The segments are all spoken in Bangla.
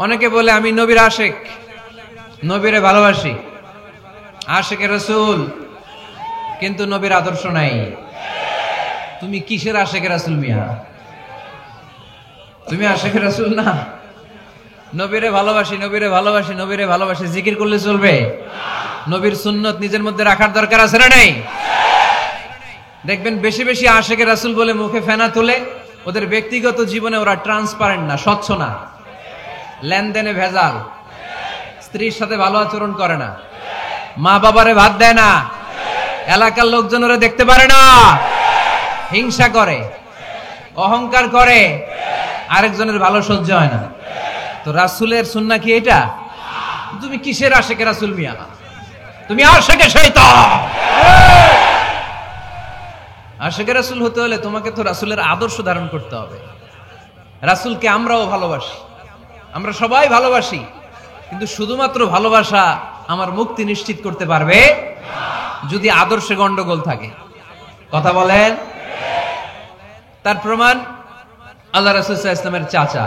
অনেকে বলে আমি নবীর আশেক, নবীরে ভালোবাসি, আশেকে রাসূল, কিন্তু নবীর আদর্শ নাই। তুমি কিসের আশেকে রাসূল মিয়া? তুমি আশেকে রাসূল না। নবীরে ভালোবাসি, নবীরে ভালোবাসি, নবীরে ভালোবাসি জিকির করলে চলবে? নবীর সুন্নত নিজের মধ্যে রাখার দরকার আছে না নাই? দেখবেন বেশি বেশি আশেকে রাসূল বলে মুখে ফেনা তোলে, ওদের ব্যক্তিগত জীবনে ওরা ট্রান্সপারেন্ট না, স্বচ্ছ না, লেনদেনে ভেজাল, স্ত্রীর সাথে ভালো আচরণ করে না, মা বাবারে ভাত দেয় না, এলাকার লোকজন ওরা দেখতে পারে না, হিংসা করে, অহংকার করে, আরেকজনের ভালো সহ্য হয় না। তো রাসূলের সুন্নাহ কি এটা? তুমি কিসের আশেকে রাসূল মিয়া? তুমি আশেকে শয়তান। আশেকে রাসূল হতে হলে তোমাকে তো রাসূলের আদর্শ ধারণ করতে হবে। রাসূলকে আমরাও ভালোবাসি, আমরা সবাই ভালোবাসি, কিন্তু শুধুমাত্র ভালোবাসা আমার মুক্তি নিশ্চিত করতে পারবে যদি আদর্শে গন্ডগোল থাকে। কথা বলেন। তার প্রমাণ আল্লাহ রাসূল সাল্লাল্লাহু আলাইহি ওয়াসাল্লামের চাচা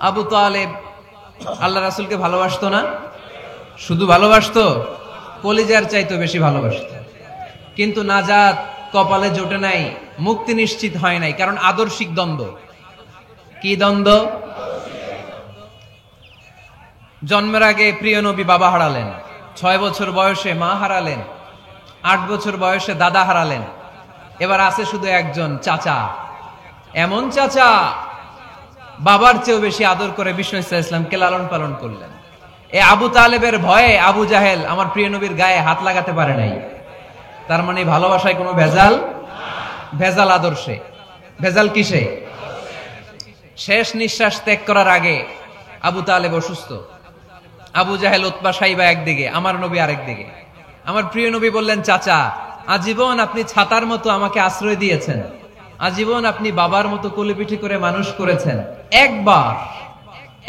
আবু তালেব আল্লাহ রাসূলকে ভালোবাসতো না? শুধু ভালোবাসতো, কলিজার চাইতে বেশি ভালোবাসতো, কিন্তু নাজাত কপালে জোটে নাই, মুক্তি নিশ্চিত হয় নাই, কারণ আদর্শিক দ্বন্দ্ব। কি দ্বন্দ্ব? জন্মের আগে প্রিয় নবী বাবা হারালেন, 6 বছর বয়সে মা হারালেন, 8 বছর বয়সে দাদা হারালেন, এবার আছে শুধু একজন চাচা। এমন চাচা বাবার চেয়েও বেশি আদর করে বিষ্ণু সাল্লাল্লাহু আলাইহি ওয়াসাল্লামকে লালন পালন করলেন। এই আবু তালেবের ভয়ে আবু জাহেল আমার প্রিয় নবীর গায়ে হাত লাগাতে পারে নাই। তার মানে ভালোবাসায় কোনো ভেজাল? ভেজাল আদর্শে। ভেজাল কিসে? শেষ নিঃশ্বাস ত্যাগ করার আগে আবু তালেব অসুস্থ, আবু জাহেল উতবা সাইবা একদিকে, আমার নবী আরেকদিকে। আমার প্রিয় নবী বললেন, চাচা আজীবন আপনি ছাতার মতো আমাকে আশ্রয় দিয়েছেন, আজীবন আপনি বাবার মতো কোলেপিঠি করে মানুষ করেছেন,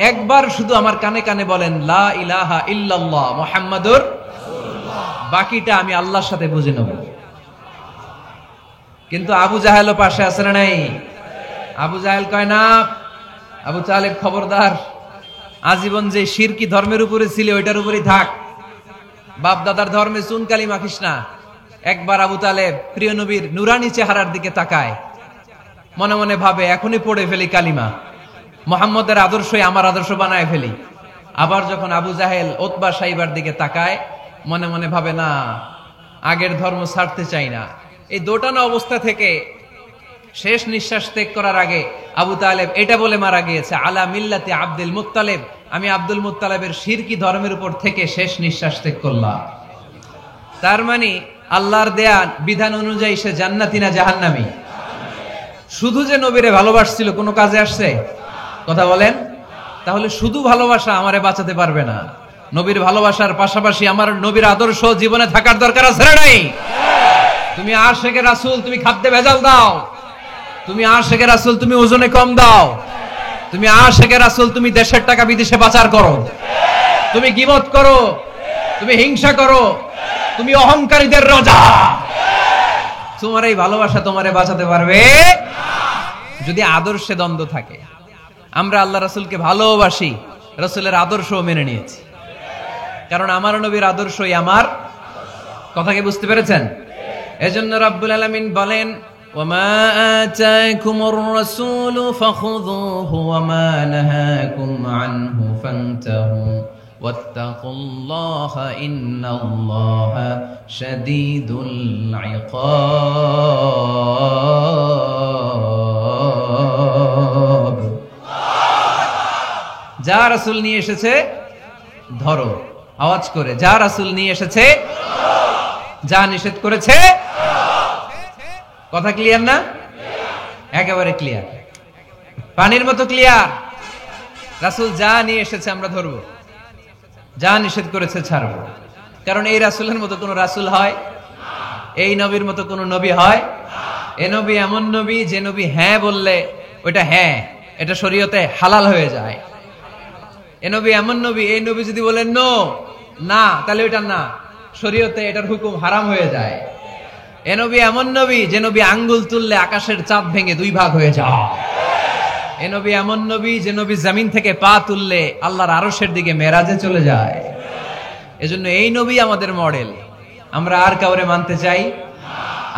একবার শুধু আমার কানে কানে বলেন লা ইলাহা ইল্লাল্লাহ মুহাম্মাদুর রাসূলুল্লাহ, বাকিটা আমি আল্লাহর সাথে বুঝে নেব। কিন্তু আবু জাহেলও পাশে আছে না নাই? আবু জাহেল কয় না, আবু তালেব খবরদার, আজীবন যে শিরকি ধর্মের উপরে ছিল ওইটার উপরেই থাক, বাপ দাদার ধর্মে চুনকালি মাখিস না। একবার আবু তালেব প্রিয় নবীর নুরানি চেহারার দিকে তাকায়, মনে মনে ভাবে এখনই পড়ে ফেলি কালিমা, মুহাম্মদের আদর্শই আমার আদর্শ বানায় ফেলি। আবার যখন আবু জাহেল উতবা সাইবার দিকে তাকায়, মনে মনে ভাবে না, আগের ধর্ম ছাড়তে চাই না। এই দোটানা অবস্থা থেকে শেষ নিঃশ্বাস ত্যাগ করার আগে আবু তালেব এটা বলে মারা গিয়েছে, আলা মিল্লাতি আব্দুল মুত্তালিব, আমি আব্দুল মুত্তালিবের শিরকি ধর্মের উপর থেকে শেষ নিঃশ্বাস ত্যাগ করলাম। তার মানে আল্লাহর দেয়া বিধান অনুযায়ী সে জান্নাতি না জাহান্নামী? শুধু যে নবীরে ভালোবাসছিল কোনো কাজে আসছে? কথা বলেন। তাহলে শুধু ভালোবাসা আমারে বাঁচাতে পারবে না, নবীর ভালোবাসার পাশাপাশি আমার নবীর আদর্শ জীবনে থাকার দরকার আছে না নাই? তুমি আশেকে রাসূল, তুমি খাদ্যে ভেজাল দাও, তুমি আশেকে রাসূল, তুমি ওজনে কম দাও, তুমি আশেকে রাসূল, তুমি দেশের টাকা বিদেশে পাচার করো, তুমি গীবত করো, তুমি হিংসা করো, তুমি অহংকারীদের রাজা। তোমার এই ভালোবাসা তোমারে বাঁচাতে পারবে যদি আদর্শে দ্বন্দ্ব থাকে। আমরা আল্লাহ রাসূলকে ভালোবাসি, রাসূলের আদর্শও মেনে নিয়েছি, কারণ আমার নবীর আদর্শই আমার। কথাকে বুঝতে পেরেছেন? এজন্য রাব্বুল আলামিন বলেন, ওয়ামা আতাকুমুর রাসূলু ফাখুযুহু ওয়ামা নাহাকুম আনহু ফান্তাহু ওয়াত্তাকুল্লাহা ইন্নাল্লাহা শাদীদুল ইকাব। যা রাসূল নিয়ে এসেছে ধরো, আওয়াজ করে, যা রাসূল নিয়ে এসেছে, যা নিষেধ করেছে। কথা ক্লিয়ার না? একেবারে ক্লিয়ার, পানির মতো ক্লিয়ার। রাসূল যা নিয়ে এসেছে আমরা ধরবো, যা নিষেধ করেছে ছাড়বো। কারণ এই রাসূলের মতো কোন রাসূল হয়? এই নবীর মতো কোন নবী হয়? এ নবী এমন নবী যে নবী হ্যাঁ বললে ওইটা হ্যাঁ, এটা শরীয়তে হালাল হয়ে যায়। এ নবী এমন নবী, এই নবী যদি বলেন নো, না, তাহলে ওইটা না, শরীয়তে এটার হুকুম হারাম হয়ে যায়। এ নবী এমন নবী যে নবী আঙ্গুল তুললে আকাশের চাঁদ ভেঙে 2 ভাগ হয়ে যায়। এই নবী এমন নবী যে নবী জমিন থেকে পা তুললে আল্লাহর আরশের দিকে মেরাজে চলে যায়। এজন্য এই নবী আমাদের মডেল। আমরা আর কাউরে মানতে চাই?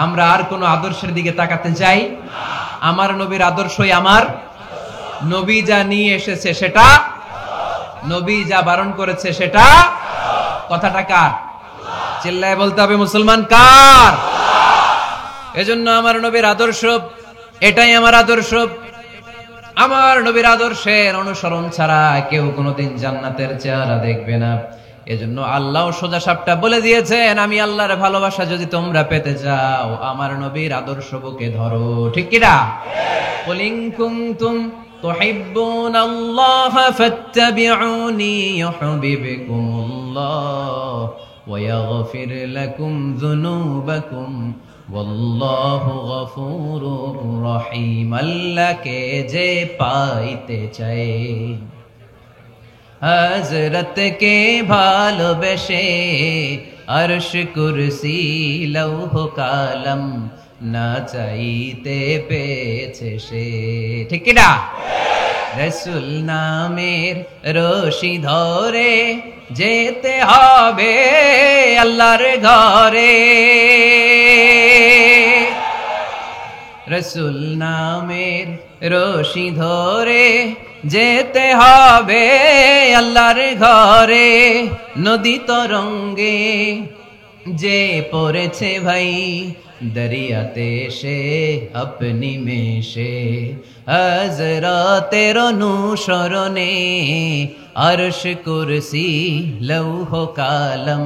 আমরা আর কোন আদর্শের দিকে তাকাতে চাই? আমার নবীর আদর্শই আমার। নবী যা নিয়ে এসেছে সেটা, নবী যা বারণ করেছে সেটা। কথাটা কার? চিল্লায় বলতে হবে মুসলমান কার? এজন্য আমার নবীর আদর্শ এটাই আমার আদর্শ। আমার নবীর আদর্শের অনুসরণ ছাড়া কেউ কোনোদিন জান্নাতের চেহারা দেখবে না। এজন্য আল্লাহ সোজা সাপটা বলে দিয়েছেন, আমি আল্লাহর ভালোবাসা যদি তোমরা পেতে চাও আমার নবীর আদর্শ বুকে ধরো। ঠিক কিনা? কুল ইন কুনতুম তুহিব্বুনাল্লাহা ফাত্তাবিউনি ইউহিব্বুকুমুল্লাহ ওয়া ইয়াগফির লাকুম যুনুবাকুম ওয়াল্লাহু গফুরুর রহিম। আল্লাহকে যে পাইতে চায়, হযরত কে ভালোবেসে আরশ কুরসি লৌহ কালাম না চাইতে পেয়েছে সে। ঠিক কি না? রাসূল নামের রশি ধরে যেতে হবে আল্লাহর ঘরে। রাসূল নামের রশি ধরে যেতে হবে আল্লাহর ঘরে। নদী তরঙ্গে যে পড়েছে ভাই দরিয়াতে সে আপনি মেশে, হযরতের অনুসরণে আরশ কুরসি লৌহ কালাম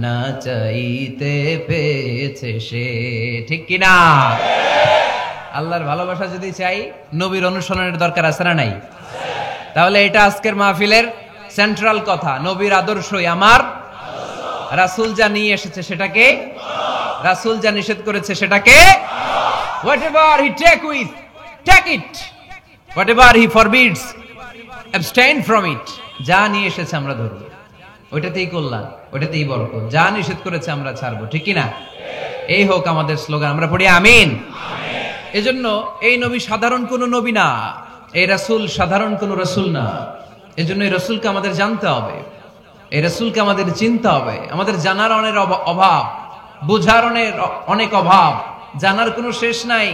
না চাইতে পেয়েছে সে। ঠিক কিনা? আল্লাহর ভালোবাসা যদি চাই নবীর অনুসরণের দরকার আছে না নাই? তাহলে এটা আজকের মাহফিলের সেন্ট্রাল কথা। নবীর আদর্শই আমার। রাসূল যা নিয়ে এসেছে সেটাকে, রাসূল যা নিষেধ করেছে সেটাকে, whatever he take it, whatever he forbids abstain from it। যা নিয়ে এসেছে আমরা ধরবো, ওইটাতেই কল্যাণ, ওইটাতেই বরকত। যা নিষেধ করেছে আমরা ছাড়বো। ঠিক কি না? এই হোক আমাদের স্লোগান। আমরা পড়ি আমিন। এজন্য এই নবী সাধারণ কোন নবী না, এই রাসূল সাধারণ কোন রাসূল না। এজন্য এই রাসূলকে আমাদের জানতে হবে, এই রাসূলকে আমাদের চিনতে হবে। আমাদের জানার অনেক অভাব, বোঝার অনেক অভাব, জানার কোনো শেষ নাই।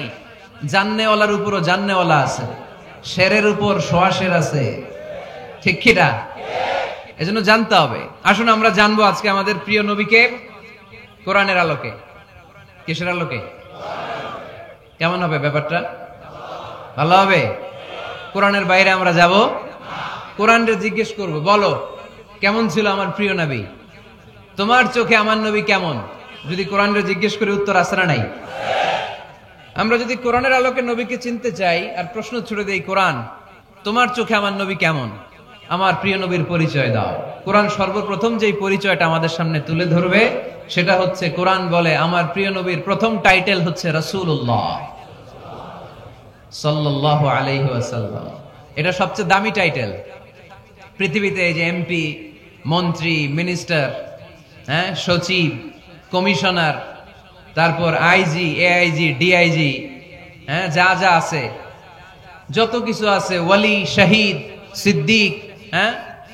জাননেওয়ালার উপরও জাননেওয়ালা আছে, শেরের উপর সোয়া শের আছে। ঠিক কি না? এজন্য জানতে হবে। আসুন আমরা জানবো আজকে আমাদের প্রিয় নবীকে কোরআনের আলোকে। কিসের আলোকে? কেমন হবে ব্যাপারটা? ভালো হবে? কোরআনের বাইরে আমরা যাব? কোরআনকে জিজ্ঞেস করব, বলো কেমন ছিল আমার প্রিয় নবী? তোমার চোখে আমার নবী কেমন? যদি কোরআনকে জিজ্ঞেস করে উত্তর আছে না নাই? আমরা যদি কোরআনের আলোকে নবীকে চিনতে চাই আর প্রশ্ন ছুড়ে দেই, কোরআন তোমার চোখে আমার নবী কেমন? আমার প্রিয় নবীর পরিচয় দাও। কোরআন সর্বপ্রথম যেই পরিচয়টা আমাদের সামনে তুলে ধরবে সেটা হচ্ছে, কোরআন বলে আমার প্রিয় নবীর প্রথম টাইটেল হচ্ছে রাসূলুল্লাহ সাল্লাল্লাহু আলাইহি ওয়াসাল্লাম। এটা সবচেয়ে দামি টাইটেল পৃথিবীতে। এই যে এমপি, মন্ত্রী, মিনিস্টার, সচিব, কমিশনার, তারপর আইজি, এআইজি, ডিআইজি, যা যা আছে, যত কিছু আছে, ওয়ালি, শহীদ, সিদ্দিক,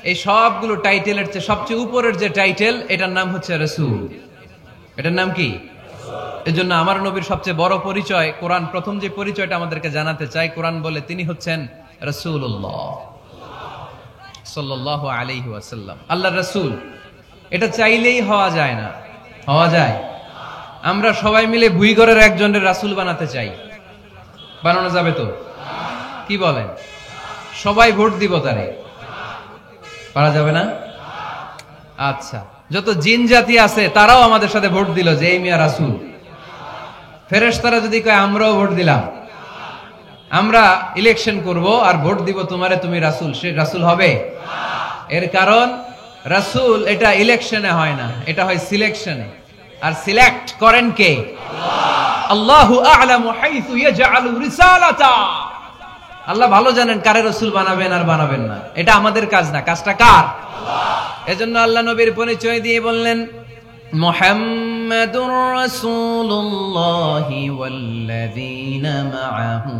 এই সবগুলো টাইটেলের চেয়ে সবচেয়ে উপরের যে টাইটেল, এটার নাম হচ্ছে রাসূল। এটার নাম কি? এজন্য আমার নবীর সবচেয়ে বড় পরিচয়, কোরআন প্রথম যে পরিচয়টা আমাদেরকে জানাতে চাই, কোরআন বলে তিনি হচ্ছেন রাসূলুল্লাহ সাল্লাল্লাহু আলাইহি ওয়াসাল্লাম, আল্লাহর রাসূল। এটা চাইলেই হওয়া যায় না। হওয়া যায়? আমরা সবাই মিলে ভুইগড়ের একজনের রাসূল বানাতে চাই, বানানো যাবে তো? কি বলেন? সবাই ভোট দিব তারে, পারা যাবে না? আচ্ছা, যত জিন জাতি আছে তারাও আমাদের সাথে ভোট দিল যে এই মিয়া রাসূল। ফেরেশতারা যদি কয় আমরাও ভোট দিলাম, আমরা ইলেকশন করব আর ভোট দিব তোমারে, তুমি রাসূল, সে রাসূল হবে? এর কারণ রাসূল এটা ইলেকশনে হয় না, এটা হয় সিলেকশনে। আর সিলেক্ট করেন কে? আল্লাহু আ'লামু হাইসু ইয়াজআলু রিসালাতা। আল্লাহ ভালো জানেন কারে রাসূল বানাবেন আর বানাবেন না। এটা আমাদের কাজ না, কাজটা কার? আল্লাহ। এজন্য আল্লাহ নবীর পরিচয় দিয়ে বললেন, মুহাম্মাদুর রাসূলুল্লাহি ওয়াল্লাযীনা মা'আহু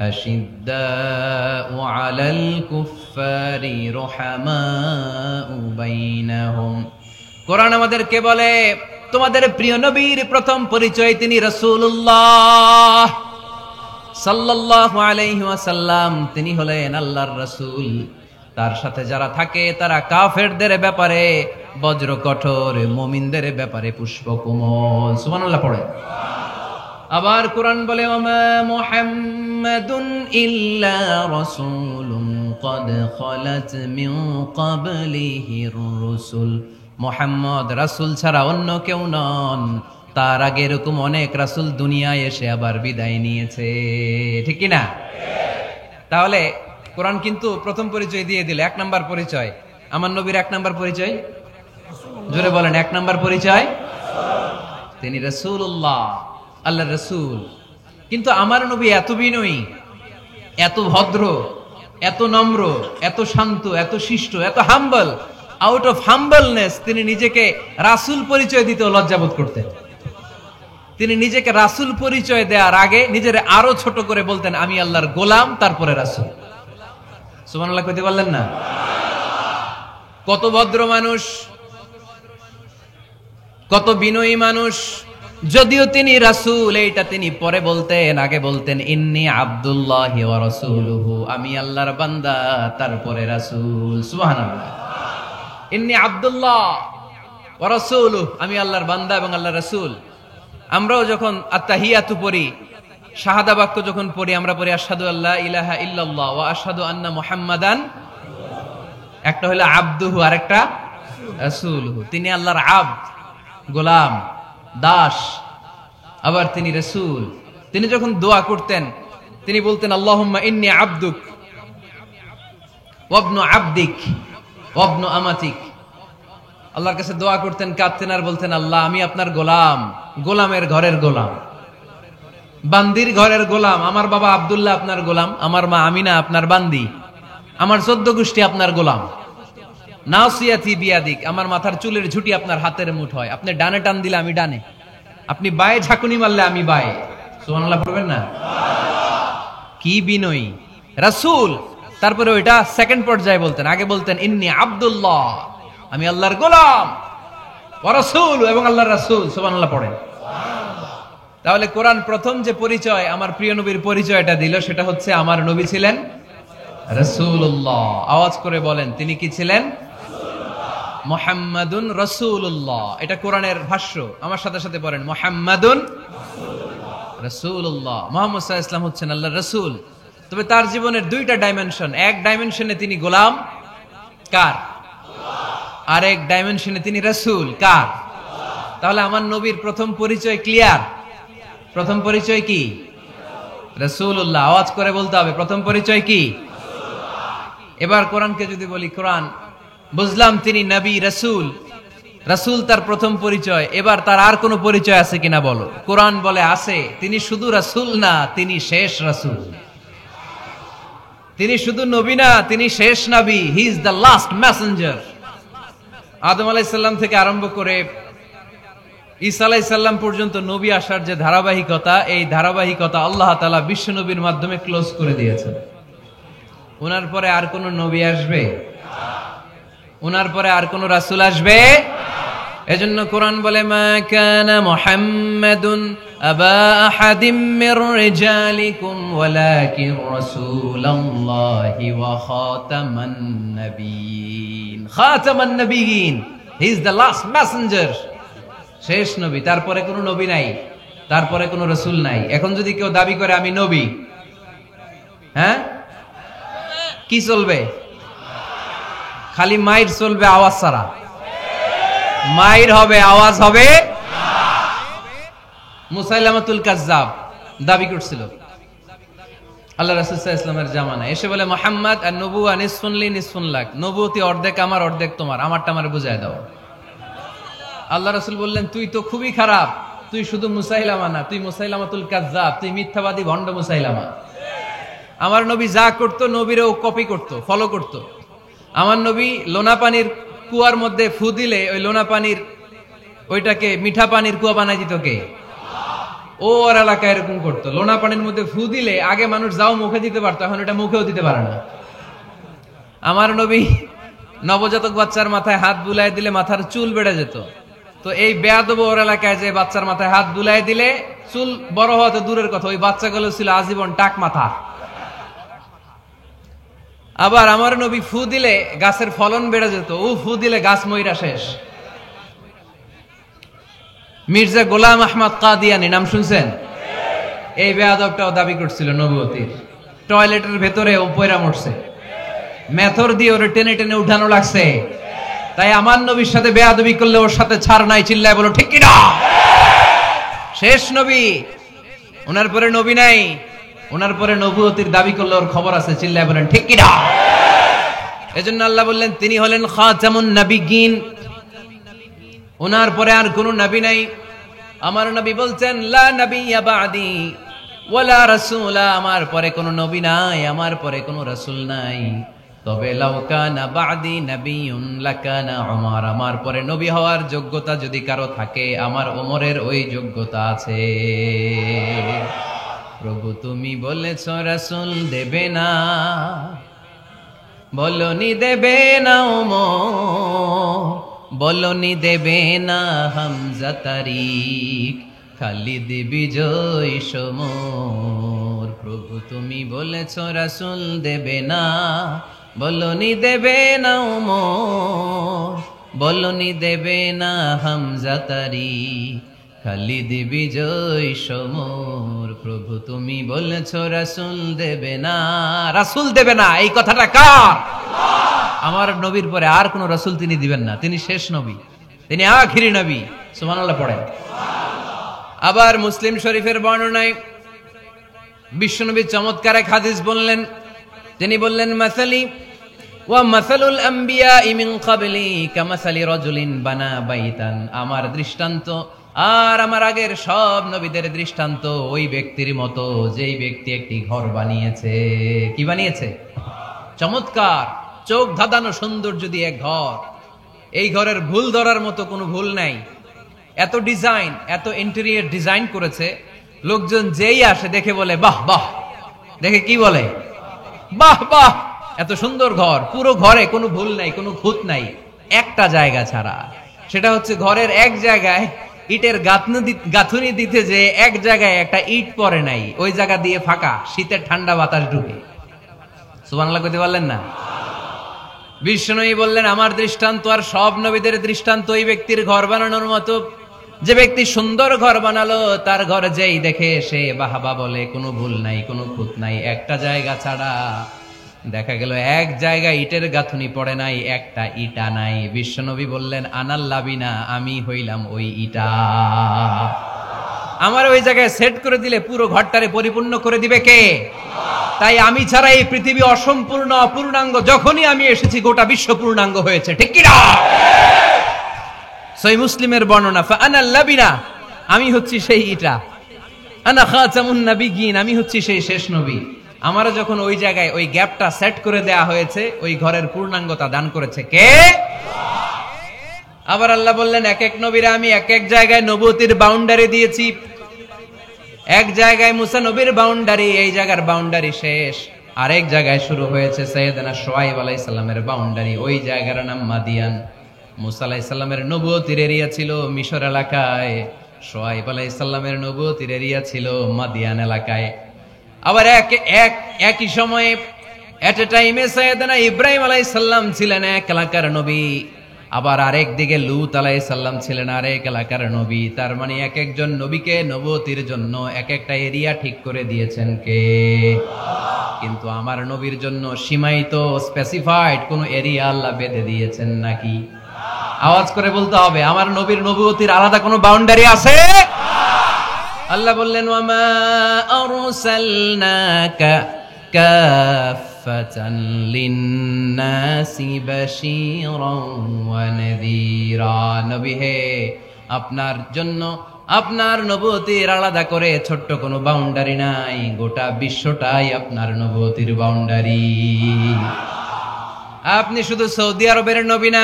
আশিদ্দাউ আলাল কুফফারি রুহামাউ বাইনাহুম। কোরআন আমাদেরকে বলে তোমাদের প্রিয় নবীর প্রথম পরিচয় তিনি রাসূলুল্লাহ সাল্লাল্লাহু আলাইহি ওয়াসাল্লাম। তিনি হলেন আল্লাহর রাসূল। তার সাথে যারা থাকে তারা কাফেরদের ব্যাপারে বজ্র কঠোর, মুমিনদের ব্যাপারে পুষ্পকোমল। সুবহানাল্লাহ পড়ে। আবার কোরআন বলে ওমা মুহাম্মাদুন ইল্লা রাসূলুন ক্বাদ খালাত মিন ক্বাবলিহির রাসূল। মুহাম্মদ রাসূল ছাড়া অন্য কেউ নন, তার আগে এরকম অনেক রাসূল দুনিয়ায় এসে আবার বিদায় নিয়েছে, ঠিক কি না? তাহলে কোরআন কিন্তু প্রথম পরিচয় দিয়ে দিল, এক নাম্বার পরিচয় আমার নবীর। এক নাম্বার পরিচয় জোরে বলেন, এক নাম্বার পরিচয় তিনি রাসূলুল্লাহ, আল্লাহর রাসূল। কিন্তু আমার নবী এত বিনয়ী, এত ভদ্র, এত নম্র, এত শান্ত, এত শিষ্ট, এত হাম্বল। আউট অফ হাম্বলনেস তিনি নিজেকে রাসূল পরিচয় দিতে লজ্জাবোধ করতেন। তিনি নিজেকে রাসূল পরিচয় দেওয়ার আগে নিজের আরো ছোট করে বলতেন আমি আল্লাহর গোলাম, তারপরে রাসূল। সুবহানাল্লাহ কইতে পারলেন না? কত ভদ্র মানুষ, কত বিনয়ী মানুষ। যদিও তিনি রাসূল, এইটা তিনি পরে বলতেন, আগে বলতেন ইন্নী আব্দুল্লাহি ওয়া রাসূলুহু, আমি আল্লাহর বান্দা তারপরে রাসূল। সুবহানাল্লাহ। ইন্নী আব্দুল্লাহ ওয়া রাসূলুহু, আমি আল্লাহর বান্দা এবং আল্লাহর রাসূল। আমরাও যখন আত্তাহিয়াতু পড়ি, শাহাদা বাক্য যখন পড়ি, আমরা পড়ি আশহাদু আল্লা ইলাহা ইল্লাল্লাহ ওয়া আশহাদু আন্না মুহাম্মাদান। একটা হলো আব্দুহু আর একটা রাসূলুহু। তিনি আল্লাহর আব্দ, গোলাম, দাস, আবার তিনি রাসূল। তিনি যখন দোয়া করতেন তিনি বলতেন আল্লাহুম্মা ইন্নী আবদুক ওয়া ইবনু আবদিক ওয়া ইবনু আমাতিক। আল্লাহর কাছে দোয়া করতেন, কাঁদতেন আর বলতেন আল্লাহ আমি আপনার গোলাম, গোলামের ঘরের গোলাম, বান্দির ঘরের গোলাম। আমার বাবা আব্দুল্লাহ আপনার গোলাম, আমার মা আমিনা আপনার বান্দি, আমার 14 গোষ্ঠী আপনার গোলাম। নাসিয়াতি বিয়াদিক, আমার মাথার চুলের ঝুঁটি আপনার হাতের মুঠোয়। আপনি ডানে টান দিলে আমি ডানে, আপনি বায়ে ঝাঁকুনি মারলে আমি বায়ে। সুবহানাল্লাহ পড়বেন না? কি বিনয়ী রাসূল। তারপরে ওইটা সেকেন্ড পর্যায়ে বলতেন, আগে বলতেন ইন্নী আব্দুল্লাহ, আমি আল্লাহর গোলাম, ওয়া রাসূল, এবং আল্লাহর রাসূল। সুবহানাল্লাহ পড়েন। তাহলে কোরআন প্রথম যে পরিচয় আমার প্রিয় নবীর পরিচয়টা দিল, সেটা হচ্ছে আমার নবী ছিলেন রাসূলুল্লাহ। আওয়াজ করে বলেন তিনি কি ছিলেন? মুহাম্মাদুন রাসূলুল্লাহ। এটা কোরআনের ভাষ্য। আমার সাথে সাথে পড়েন মুহাম্মাদুন রাসূলুল্লাহ। মুহাম্মদ সাল্লাল্লাহু আলাইহি ওয়াসাল্লাম হচ্ছেন আল্লাহর রাসূল। তবে তার জীবনের দুইটা ডাইমেনশন। এক ডাইমেনশনে তিনি গোলাম, কার? আর এক ডাইমেনশনে তিনি রাসূল, কার? তাহলে আমার নবীর প্রথম পরিচয় ক্লিয়ার। প্রথম পরিচয় কি? রাসূলুল্লাহ। আওয়াজ করে বলতে হবে প্রথম পরিচয় কি? এবার কোরআনকে যদি বলি, কোরআন বুঝলাম তিনি নবী, রাসূল, রাসূল তার প্রথম পরিচয়। এবার তার আর কোনো পরিচয় আছে কিনা বলো? কোরআন বলে আছে। তিনি শুধু রাসূল না, তিনি শেষ রাসূল। তিনি শুধু নবী না, তিনি শেষ নবী। He is the last messenger. আদম আলাইহিস সালাম থেকে আরম্ভ করে ঈসা আলাইহিস সালাম পর্যন্ত নবী আসার যে ধারাবাহিকতা, এই ধারাবাহিকতা আল্লাহ তাআলা বিশ্ব নবীর মাধ্যমে ক্লোজ করে দিয়েছেন। ওনার পরে আর কোন নবী আসবে? ওনার পরে আর কোন রাসূল আসবে? এজন্য কোরআন বলে মা কানা মুহাম্মাদুন আবা আহাদিম মির রিজালিকুম ওয়ালাকিন রাসূলুল্লাহি ওয়া খাতামান নাবিয়িন। খাতামান নাবিয়িন, he is the last messenger, শেষ নবী। তারপরে কোন নবী নাই, তারপরে কোন রাসূল নাই। এখন যদি কেউ দাবি করে আমি নবী, হ্যাঁ, কি চলবে? খালি মাইর চলবে, আওয়াজ ছাড়া। মাইর হবে, আওয়াজ হবে। মুসাইলামাতুল কাজ্জাব দাবি করছিল আল্লাহ রাসূল সাল্লাল্লাহু আলাইহি ওয়াসাল্লামের জামানায়, এসে বলে মুহাম্মদ আর নবুয়া নিসফুন লি নিসফুন লাক, নবুয়তি অর্ধেক আমার, অর্ধেক তোমার, আমারটা আমারে বুঝায় দাও। আল্লাহ রাসূল বললেন তুই তো খুবই খারাপ, তুই শুধু মুসাইলামা না, তুই মুসাইলামাতুল কাজ্জাব, তুই মিথ্যাবাদী ভণ্ড মুসাইলামা। আমার নবী যা করতো নবীরও কপি করতো, ফলো করতো। আমার নবী লোনা পানির কুয়ার মধ্যে ফু দিলে ওই লোনা পানির ওইটাকে মিঠা পানির কুয়া বানাই দিত কে? ওর এলাকায় এরকম করতো, লোনা পানির মধ্যে ফু দিলে আগে মানুষ যাও মুখে দিতে পারতো, এখন এটা মুখেও দিতে পারে না। আমার নবী নবজাতক বাচ্চার মাথায় হাত বুলাই দিলে মাথার চুল বেড়ে যেত। তো এই বেয়াদব ওর এলাকায় যে বাচ্চার মাথায় হাত বুলাই দিলে চুল বড় হওয়া তো দূরের কথা, ওই বাচ্চাগুলো ছিল আজীবন টাক মাথা। আবার আমার নবী ফু দিলে গাছের ফলন বেড়ে যেত, ও ফু দিলে গাছ মইরা শেষ। মির্জা গোলাম আহমদ কাদিয়ানি নাম শুনছেন? এই বেয়াদবটাও দাবি করছিল নবুয়তির। টয়লেটের ভেতরে ও পয়রা মরছে, মেথর দিয়ে ওরে টেনে টেনে উঠানো লাগছে। তাই আমার নবীর সাথে বেয়াদবি করলে ওর সাথে ছাড় নাই, চিল্লায় বলো ঠিক কিনা? শেষ নবী, ওনার পরে নবী নাই, ওনার পরে নবুয়তির দাবি করলে ওর খবর আছে, চিল্লায় বলেন ঠিক কিনা? এজন্য আল্লাহ বললেন তিনি হলেন খাতামুন নবিয়্যিন, ওনার পরে আর কোন নবী নাই। আমার নবী বলছেন লা নাবিয়্যা বা'দি ওয়ালা রাসূলা, আমার পরে কোন নবী নাই, আমার পরে কোন রাসূল নাই। তবে লাউ কানা বা'দি নাবিয়্যুন লাকানা উমর, আমার পরে নবী হওয়ার যোগ্যতা যদি কারো থাকে আমার ওমরের ওই যোগ্যতা আছে। প্রভু তুমি বলেছ রাসূল দেবে না, বলনি দেবে না ওমর, বলনি দেবে না হামজা তারিক, খালিদ বিজয় সমর। প্রভু তুমি বলেছ রাসূল দেবে না, বলনি দেবে না ওমর, বলনি দেবে না হামজা তারিক, খালিদ বিজয় সমর। প্রভু তুমি বলেছ রাসূল দেবে না, রাসূল দেবে না, এই কথাটা কার? আমার নবীর পরে আর কোন রাসূল তিনি দিবেন না, তিনি শেষ নবী, তিনি আখিরি নবী। সুবহানাল্লাহ পড়েন। আবার মুসলিম শরীফের বর্ণনায় বিশ্বনবী চমৎকার এক হাদিস বললেন, তিনি বললেন মাসালি ওয়া মাসালুল আম্বিয়া মিন ক্বাবলি কামাসালি রাজুলিন বানা বাইতান, আমার দৃষ্টান্ত আর আমার আগের সব নবীদের দৃষ্টান্ত ওই ব্যক্তির মতো যেই ব্যক্তি একটি ঘর বানিয়েছে। কি বানিয়েছে? চমৎকার, চোখ ধাঁধানো সুন্দর যদি এক ঘর, এই ঘরের ভুল ধরার মতো কোনো ভুল নাই। এত ডিজাইন, এত ইন্টেরিয়র ডিজাইন করেছে, লোকজন যেই আসে দেখে বলে বাহ বাহ, দেখে কি বলে? বাহ বাহ, এত সুন্দর ঘর, পুরো ঘরে কোনো ভুল নাই, কোনো খুঁত নাই, একটা জায়গা ছাড়া। সেটা হচ্ছে ঘরের এক জায়গায় ইটের গাঁথুনি দিতে যে এক জায়গায় একটা ইট পড়ে নাই, ওই জায়গা দিয়ে ফাঁকা, শীতের ঠান্ডা বাতাস ঢুকে। সুবহানাল্লাহ কইতে পারলেন না? বিশ্বনবী বললেন আমার দৃষ্টান্ত আর সব নবীদের দৃষ্টান্ত ওই ব্যক্তির ঘর বানানোর মতো, যে ব্যক্তি সুন্দর ঘর বানালো তার ঘর যেই দেখে সে বাহবা বলে, কোনো ভুল নাই, কোনো খুঁত নাই, একটা জায়গা ছাড়া। দেখা গেল এক জায়গায় ইটের গাঁথুনি পড়ে নাই, একটা ইটা নাই। বিশ্বনবী বললেন আনাল লাবিনা, আমি হইলাম ওই ইটা। আমার ওই জায়গায় সেট করে দিলে পুরো ঘরটারে পরিপূর্ণ করে দিবে কে? তাই আমি ছাড়া এই পৃথিবী অসম্পূর্ণ, অপূর্ণাঙ্গ। যখনই আমি এসেছি গোটা বিশ্ব পূর্ণাঙ্গ হয়েছে, ঠিক কি না? সহিহ মুসলিমের বর্ণনা, ফাআনাল লাবিনা, আমি হচ্ছি সেই ইটা, আনা খাতামুন নবিয়্যিন, আমি হচ্ছি সেই শেষ নবী। আমার যখন ওই জায়গায় ওই গ্যাপটা সেট করে দেয়া হয়েছে, ওই ঘরের পূর্ণাঙ্গতা দান করেছে কে? আবার আল্লাহ বললেন এক এক নবীরা আমি এক এক জায়গায় নবুয়তির বাউন্ডারি দিয়েছি। এক জায়গায় মুসা নবীর বাউন্ডারি, এই জায়গার বাউন্ডারি শেষ। আরেক জায়গায় শুরু হয়েছে সাইয়েদনা শুআয়ব আলাইহিস সালামের বাউন্ডারি, ওই জায়গার নাম মাদিয়ান। মুসা আলাইহিস সালামের নবুয়তির এরিয়া ছিল মিশর এলাকায়, শুআয়ব আলাইহিস সালামের নবুয়তির এরিয়া ছিল মাদিয়ান এলাকায়। আবার একই সময়ে এট এ টাইমে সাইয়েদনা ইব্রাহিম আলাইহিস সালাম ছিলেন এক এলাকার নবী, আবার আরেক দিকে লূত আলাইহিস সালাম ছিলেন আরেক এলাকার নবী। তার মানে এক একজন নবীকে নবুয়তির জন্য এক একটা এরিয়া ঠিক করে দিয়েছেন কে? কিন্তু আমার নবীর জন্য সীমায়িত, স্পেসিফাইড কোন এরিয়া আল্লাহ বেঁধে দিয়েছেন নাকি? আওয়াজ করে বলতে হবে, আমার নবীর নবুয়তির আলাদা কোনো বাউন্ডারি আছে? আল্লাহ বললেন ওয়ামা আরসালনাকা কাফাতান লিন্নাসি বাশীরান ওয়া নাযীরা, নবী হে আপনার জন্য আপনার নবুয়তির আলাদা করে ছোট্ট কোনো বাউন্ডারি নাই, গোটা বিশ্বটাই আপনার নবুয়তির বাউন্ডারি। আপনি শুধু সৌদি আরবের নবী না,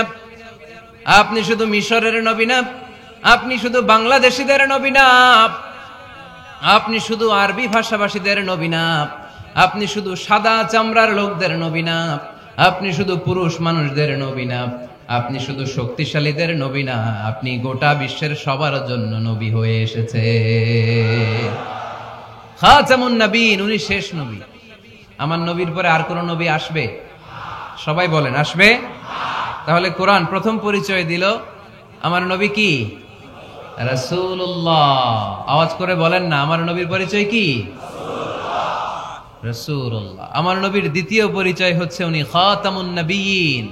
আপনি শুধু মিশরের নবী না, আপনি শুধু বাংলাদেশীদের নবী না, আপনি শুধু আরবি ভাষাভাষীদের নবী না, আপনি শুধু সাদা চামড়ার লোকদের নবী না, আপনি শুধু পুরুষ মানুষদের নবী না, আপনি শুধু শক্তিশালীদের নবী না, আপনি গোটা বিশ্বের সবার জন্য নবী হয়ে এসেছে। খাতামুন নবীন, উনি শেষ নবী। আমার নবীর পরে আর কোন নবী আসবে? সবাই বলেন আসবে। তাহলে কোরআন প্রথম পরিচয় দিল আমার নবী কি? রাসূলুল্লাহ। আওয়াজ করে বলেন না, আমার নবীর পরিচয় কি? রাসূলুল্লাহ। আমার নবীর দ্বিতীয় পরিচয় হচ্ছে উনি খাতামুন নবীন,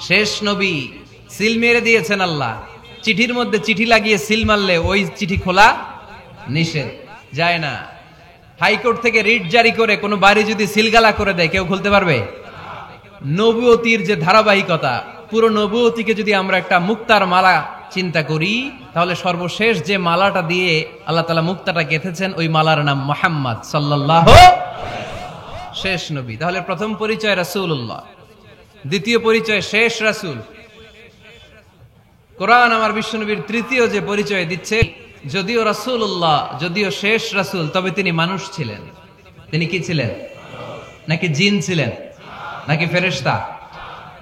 শেষ নবী। সিল মেরে দিয়েছেন আল্লাহ। চিঠির মধ্যে চিঠি লাগিয়ে সিল মারলে ওই চিঠি খোলা নিষেধ, যায় না। হাইকোর্ট থেকে রিট জারি করে কোনো বাড়ি যদি সিলগালা করে দেয়, কেউ খুলতে পারবে? নবুয়তির যে ধারাবাহিকতা, পুরো নবুয়তিকে যদি আমরা একটা মুক্তার মালা চিন্তা করি, তাহলে সর্বশেষ যে মালাটা দিয়ে আল্লাহ তাআলা মুক্তাটা গেঁথেছেন, ওই মালার নাম মুহাম্মদ সাল্লাল্লাহু, শেষ নবী। তাহলে প্রথম পরিচয় রাসূলুল্লাহ, দ্বিতীয় পরিচয় শেষ রাসূল। কোরআন আমার বিশ্বনবীর তৃতীয় যে পরিচয় দিচ্ছে, যদিও রাসূলুল্লাহ, যদিও শেষ রাসূল, তবে তিনি মানুষ ছিলেন। তিনি কি ছিলেন? নাকি জিন ছিলেন? নাকি ফেরেশতা?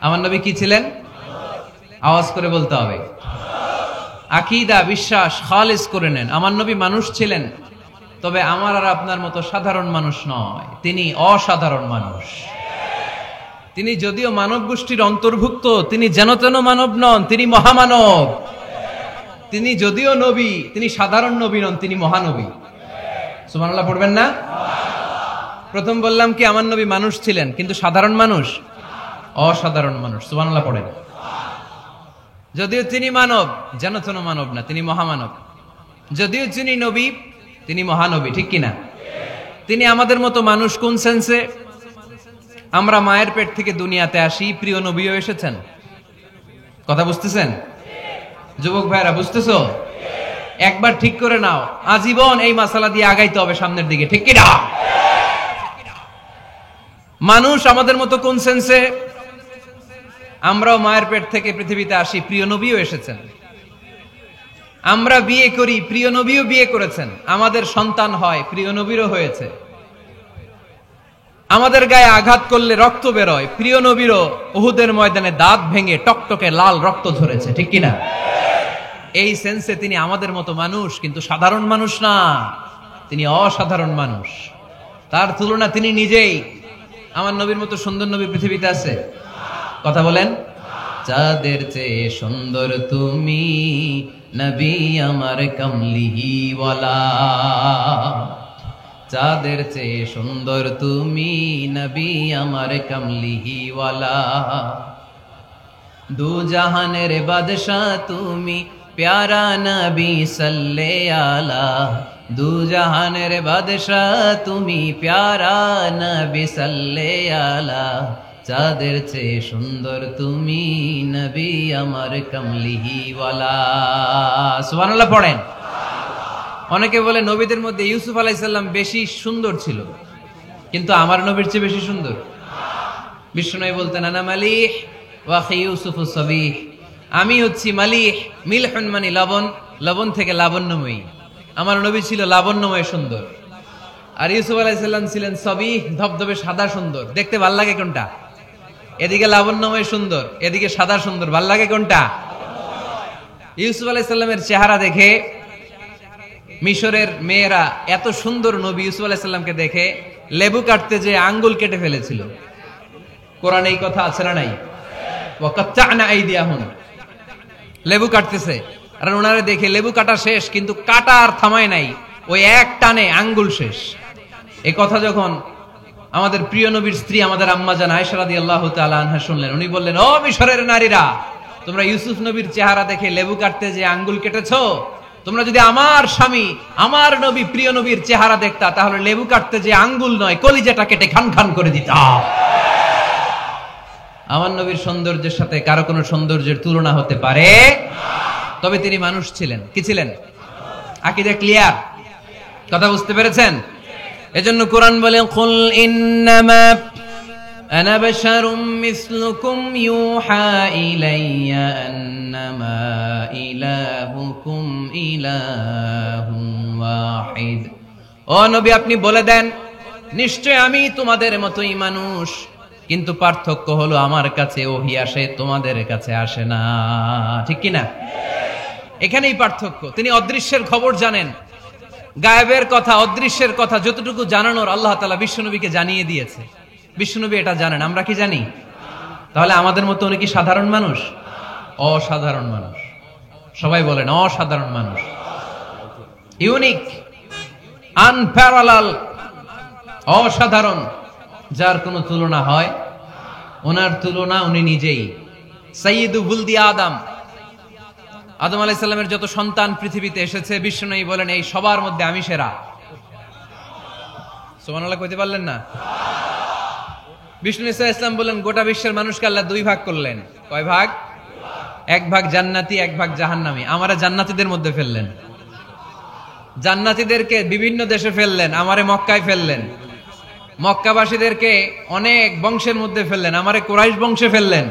আমার নবী কি ছিলেন? আওয়াজ করে বলতে হবে। আকীদা, বিশ্বাস খালিস করে নেন, আমার নবী মানুষ ছিলেন, তবে আমার আর আপনার মতো সাধারণ মানুষ নয়, তিনি অসাধারণ মানুষ। তিনি যদিও মানব গোষ্ঠীর অন্তর্ভুক্ত, তিনি যেন তেন মানব নন, তিনি মহামানব। তিনি যদিও নবী, তিনি সাধারণ নবী নন, তিনি মহানবী। সুবহানাল্লাহ পড়বেন না? প্রথম বললাম কি আমার নবী মানুষ ছিলেন, কিন্তু সাধারণ মানুষ, অসাধারণ মানুষ। সুবহানাল্লাহ পড়েন। যদিও তিনি মানব, যেন তেন মানব না, তিনি মহামানব। যদিও তিনি নবী, তিনি মহানবী, ঠিক কিনা? তিনি আমাদের মতো মানুষ কোন সেন্সে? আমরা মায়ের পেট থেকে দুনিয়াতে আসি, প্রিয় নবীও এসেছেন। কথা বুঝতেছেন? যুবক ভাইরা বুঝতেছো? একবার ঠিক করে নাও, আজীবন এই মাসালা দিয়ে আগাইতে হবে সামনের দিকে, ঠিক কিনা? মানুষ আমাদের মতো কোন সেন্সে? আমরাও মায়ের পেট থেকে পৃথিবীতে আসি, প্রিয় নবীও এসেছেন। আমরা বিয়ে করি, প্রিয় নবীও বিয়ে করেছেন। আমাদের সন্তান হয়, প্রিয় নবীরও হয়েছে। আমাদের গায়ে আঘাত করলে রক্ত বেরোয়, প্রিয় নবীরও উহুদের ময়দানে দাঁত ভেঙে টকটকে লাল রক্ত ঝরেছে, ঠিক কিনা? এই সেন্সে তিনি আমাদের মতো মানুষ, কিন্তু সাধারণ মানুষ না, তিনি অসাধারণ মানুষ। তার তুলনা তিনি নিজেই। আমার নবীর মতো সুন্দর নবী পৃথিবীতে আছে? কথা বলেন। চাঁদের চেয়ে সুন্দর তুমি নবী আমার কামলিওয়ালা, চাঁদের চেয়ে সুন্দর তুমি নবী আমার কামলিওয়ালা, দু জাহানের বাদশাহ তুমি প্যারা নবী সাল্লে আলা, দু জাহানের বাদশাহ তুমি প্যারা নবী সাল্লে আলা, চাঁদের চেয়ে সুন্দর তুমি নবী আমার কামলিওয়ালা। সুবহানাল্লাহ পড়েন। অনেকে বলে নবীদের মধ্যে ইউসুফ আলাইহিস সালাম বেশি সুন্দর ছিল, কিন্তু আমার নবীর চেয়ে বেশি সুন্দর? বিষ্ণু বলতেন আনা মালিহ ওয়া আখি ইউসুফু সাবিহ, আমি হচ্ছি মালিহ, মিলহুন মানে লবণ, লবণ থেকে লাবণ্যময়ী। আমার নবী ছিল লাবণ্যময় সুন্দর, আর ইউসুফ আলাইহিস সালাম ছিলেন সাবিহ, ধবধবে সাদা সুন্দর। দেখতে ভাল লাগে কোনটা? এদিকে লাবণ্যময় সুন্দর, এদিকে সাদা সুন্দর, ভাল লাগে কোনটা? ইউসুফ আলাইহিস সালামের চেহারা দেখে মিশরের মেয়েরা এত সুন্দর নবী ইউসুফ আলাইহিস সালামকে দেখে লেবু কাটতে যে আঙ্গুল কেটে ফেলেছিল। কোরআনে এই কথা আছে না নাই? ওয়া কাত্তা'না আইদিয়াহুম, লেবু কাটতেছে, আর ওনারে দেখে লেবু কাটা শেষ, কিন্তু কাটা আর থামায় নাই, ওই এক টানে আঙ্গুল শেষ। এই কথা যখন আমাদের প্রিয় নবীর স্ত্রী আমাদের আম্মা জান আয়েশা রাদিয়াল্লাহু তাআলা আনহা শুনলেন, উনি বললেন, ও মিশরের নারীরা, তোমরা ইউসুফ নবীর চেহারা দেখে লেবু কাটতে যে আঙ্গুল কেটেছো, তোমরা যদি আমার স্বামী আমার নবী প্রিয় নবীর চেহারা দেখতা, তাহলে লেবু কাটতে যে আঙ্গুল নয়, কলিজাটা কেটে খান খান করে দিতা। আমার নবীর সৌন্দর্যের সাথে কারো কোনো সৌন্দর্যের তুলনা হতে পারে? তবে তিনি মানুষ ছিলেন। কি ছিলেন? আকীদা ক্লিয়ার? কথা বুঝতে পেরেছেন? এজন্য কোরআন বলে, কুল ইন্নামা আনা বাশারুম মিসলুকুম ইউহা ইলাইয়া আন্নামা ইলাহুকুম ইলাহুন ওয়াহিদ ও নবী আপনি বলে দেন, নিশ্চয় আমি তোমাদের মতোই মানুষ, কিন্তু পার্থক্য হলো আমার কাছে ওহী আসে, তোমাদের কাছে আসে না। ঠিক কিনা? এখানেই পার্থক্য। তিনি অদৃশ্যের খবর জানেন, গায়েবের কথা, অদৃশ্যের কথা যতটুকু জানানোর আল্লাহ তাআলা বিশ্বনবীকে জানিয়ে দিয়েছে। বিশ্বনবী এটা জানেন, আমরা কি জানি? তাহলে আমাদের মতো উনি কি সাধারণ মানুষ? অসাধারণ মানুষ। সবাই বলেন অসাধারণ মানুষ, ইউনিক, আনপ্যারালাল, অসাধারণ, যার কোনো তুলনা হয়। ওনার তুলনা উনি নিজেই। সাইয়্যিদু বুলদি আদম, আদম আলাইহিস সালামের যত সন্তান পৃথিবীতে এসেছে, বিশ্বনবী বলেন এই সবার মধ্যে আমি সেরা। সুবহানাল্লাহ কইতে পারলেন না? বিষ্ণু সাল্লাল্লাহু আলাইহি ওয়াসাল্লাম বলেন গোটা বিশ্বের মানুষকে আল্লাহ দুই ভাগ করলেন। কয় ভাগ? এক ভাগ জান্নাতি, এক ভাগ জাহান্নামী। আমারে জান্নাতীদের মধ্যে ফেললেন। জান্নাতীদেরকে বিভিন্ন দেশে ফেললেন, আমারে মক্কায় ফেললেন। মক্কাবাসীদেরকে অনেক বংশের মধ্যে ফেললেন, আমারে কুরাইশ বংশে ফেললেন।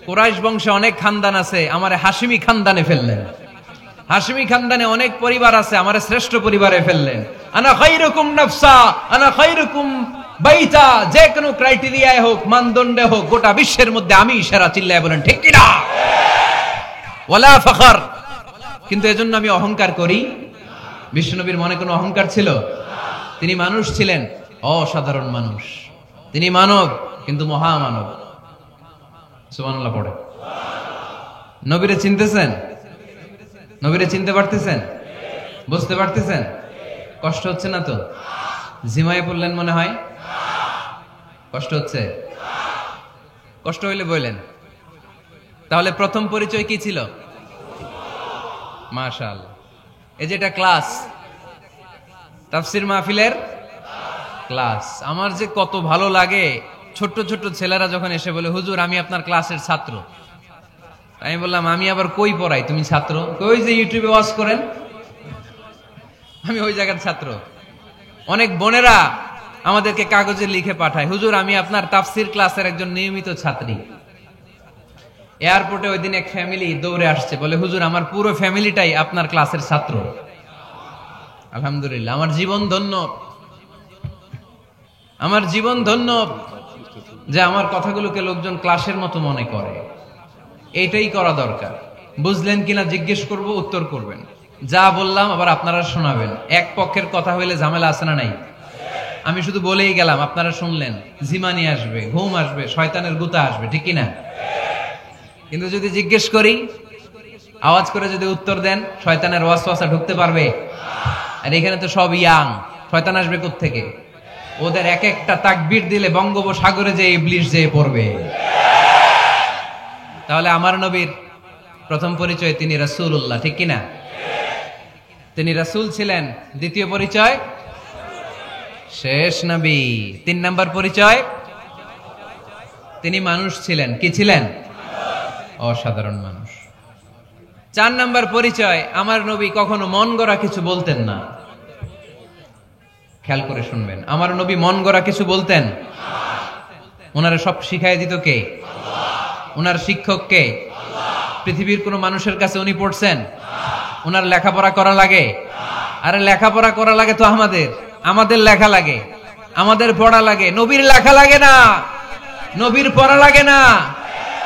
কুরাইশ বংশে অনেক খানদান আছে, আমারে হাশিমি খানদানে ফেললেন। হাশিমি খানদানে অনেক পরিবার আছে, আমারে শ্রেষ্ঠ পরিবারে ফেললেন। আনা খায়রুকুম নাফসা, আনা খায়রুকুম বাইতা, যে কোনো ক্রাইটেরিয়ায় হোক, মানদণ্ডে হোক, গোটা বিশ্বের মধ্যে আমি সেরা। চিল্লায় বলেন ঠিক কিনা? ওয়ালা ফখর। কিন্তু এজন্য আমি অহংকার করি? বিশ্বনবীর মনে কোনো অহংকার ছিল? তিনি মানুষ ছিলেন, অসাধারণ মানুষ। তিনি মানব, কিন্তু মহামানব। সুবহানাল্লাহ পড়ে। নবীরে চিনতেছেন? নবীরে চিনতে পারতেছেন? বুঝতে পারতেছেন? কষ্ট হচ্ছে না তো? জিমায়ে পড়লেন মনে হয়? কষ্ট হচ্ছে? কষ্ট হইলে বললেন। তাহলে প্রথম পরিচয় কি ছিল? মাশাআল্লাহ। এই যে এটা ক্লাস, তাফসীর মাহফিলের ক্লাস। আমার যে কত ভালো লাগে ছোট্ট ছোট্ট ছেলেরা যখন এসে বলে হুজুর আমি আপনার ক্লাসের ছাত্র। আমি বললাম আমি আবার কই পড়াই, তুমি ছাত্র? কই যে ইউটিউবে ওয়াজ করেন, আমি ওই জায়গার ছাত্র। অনেক বোনেরা আমাদেরকে কাগজে লিখে পাঠায়, হুজুর আমি আপনার তাফসীর ক্লাসের একজন নিয়মিত ছাত্রী। এয়ারপোর্টে ওই দিন এক ফ্যামিলি দৌড়ে আসছে, বলে হুজুর আমার পুরো ফ্যামিলিটাই আপনার ক্লাসের ছাত্র। আলহামদুলিল্লাহ, আমার জীবন ধন্য, আমার জীবন ধন্য যে আমার কথাগুলোকে লোকজন ক্লাসের মতো মনে করে। এইটাই করা দরকার। বুঝলেন কিনা জিজ্ঞেস করব, উত্তর করবেন। যা বললাম আবার আপনারা শোনাবেন। এক পক্ষের কথা হইলে ঝামেলা আছে না নাই? আমি শুধু বলেই গেলাম, আপনারা শুনলেন, জিমানি আসবে, ঘুম আসবে, শয়তানের গুতা আসবে, ঠিক কিনা? কিন্তু যদি জিজ্ঞেস করি, আওয়াজ করে যদি উত্তর দেন, শয়তানের ওয়াসওয়াসা ঢুকতে পারবে? আর এখানে তো সব ইয়াং, শয়তান আসবে কোত্থেকে? ওদের এক একটা তাকবীর দিলে বঙ্গোপসাগরে যে ইবলিশ যেয়ে পড়বে। তাহলে আমার নবীর প্রথম পরিচয় তিনি রাসূলুল্লাহ, ঠিক কিনা? তিনি রাসূল ছিলেন। দ্বিতীয় পরিচয় শেষ নবী। 3 নাম্বার পরিচয় তিনি মানুষ ছিলেন। কি ছিলেন? অসাধারণ মানুষ। 4 নাম্বার পরিচয়, আমার নবী কখনো মন গড়া কিছু বলতেন না। খেয়াল করে শুনবেন, আমার নবী মন গড়া কিছু বলতেন? ওনারা সব শিখাই দিত কে? ওনার শিক্ষক কে? পৃথিবীর কোন মানুষের কাছে উনি পড়ছেন? ওনার লেখাপড়া করা লাগে? আরে লেখাপড়া করা লাগে তো আমাদের লেখা লাগে, আমাদের পড়া লাগে। নবীর লেখা লাগে না, নবীর পড়া লাগে না,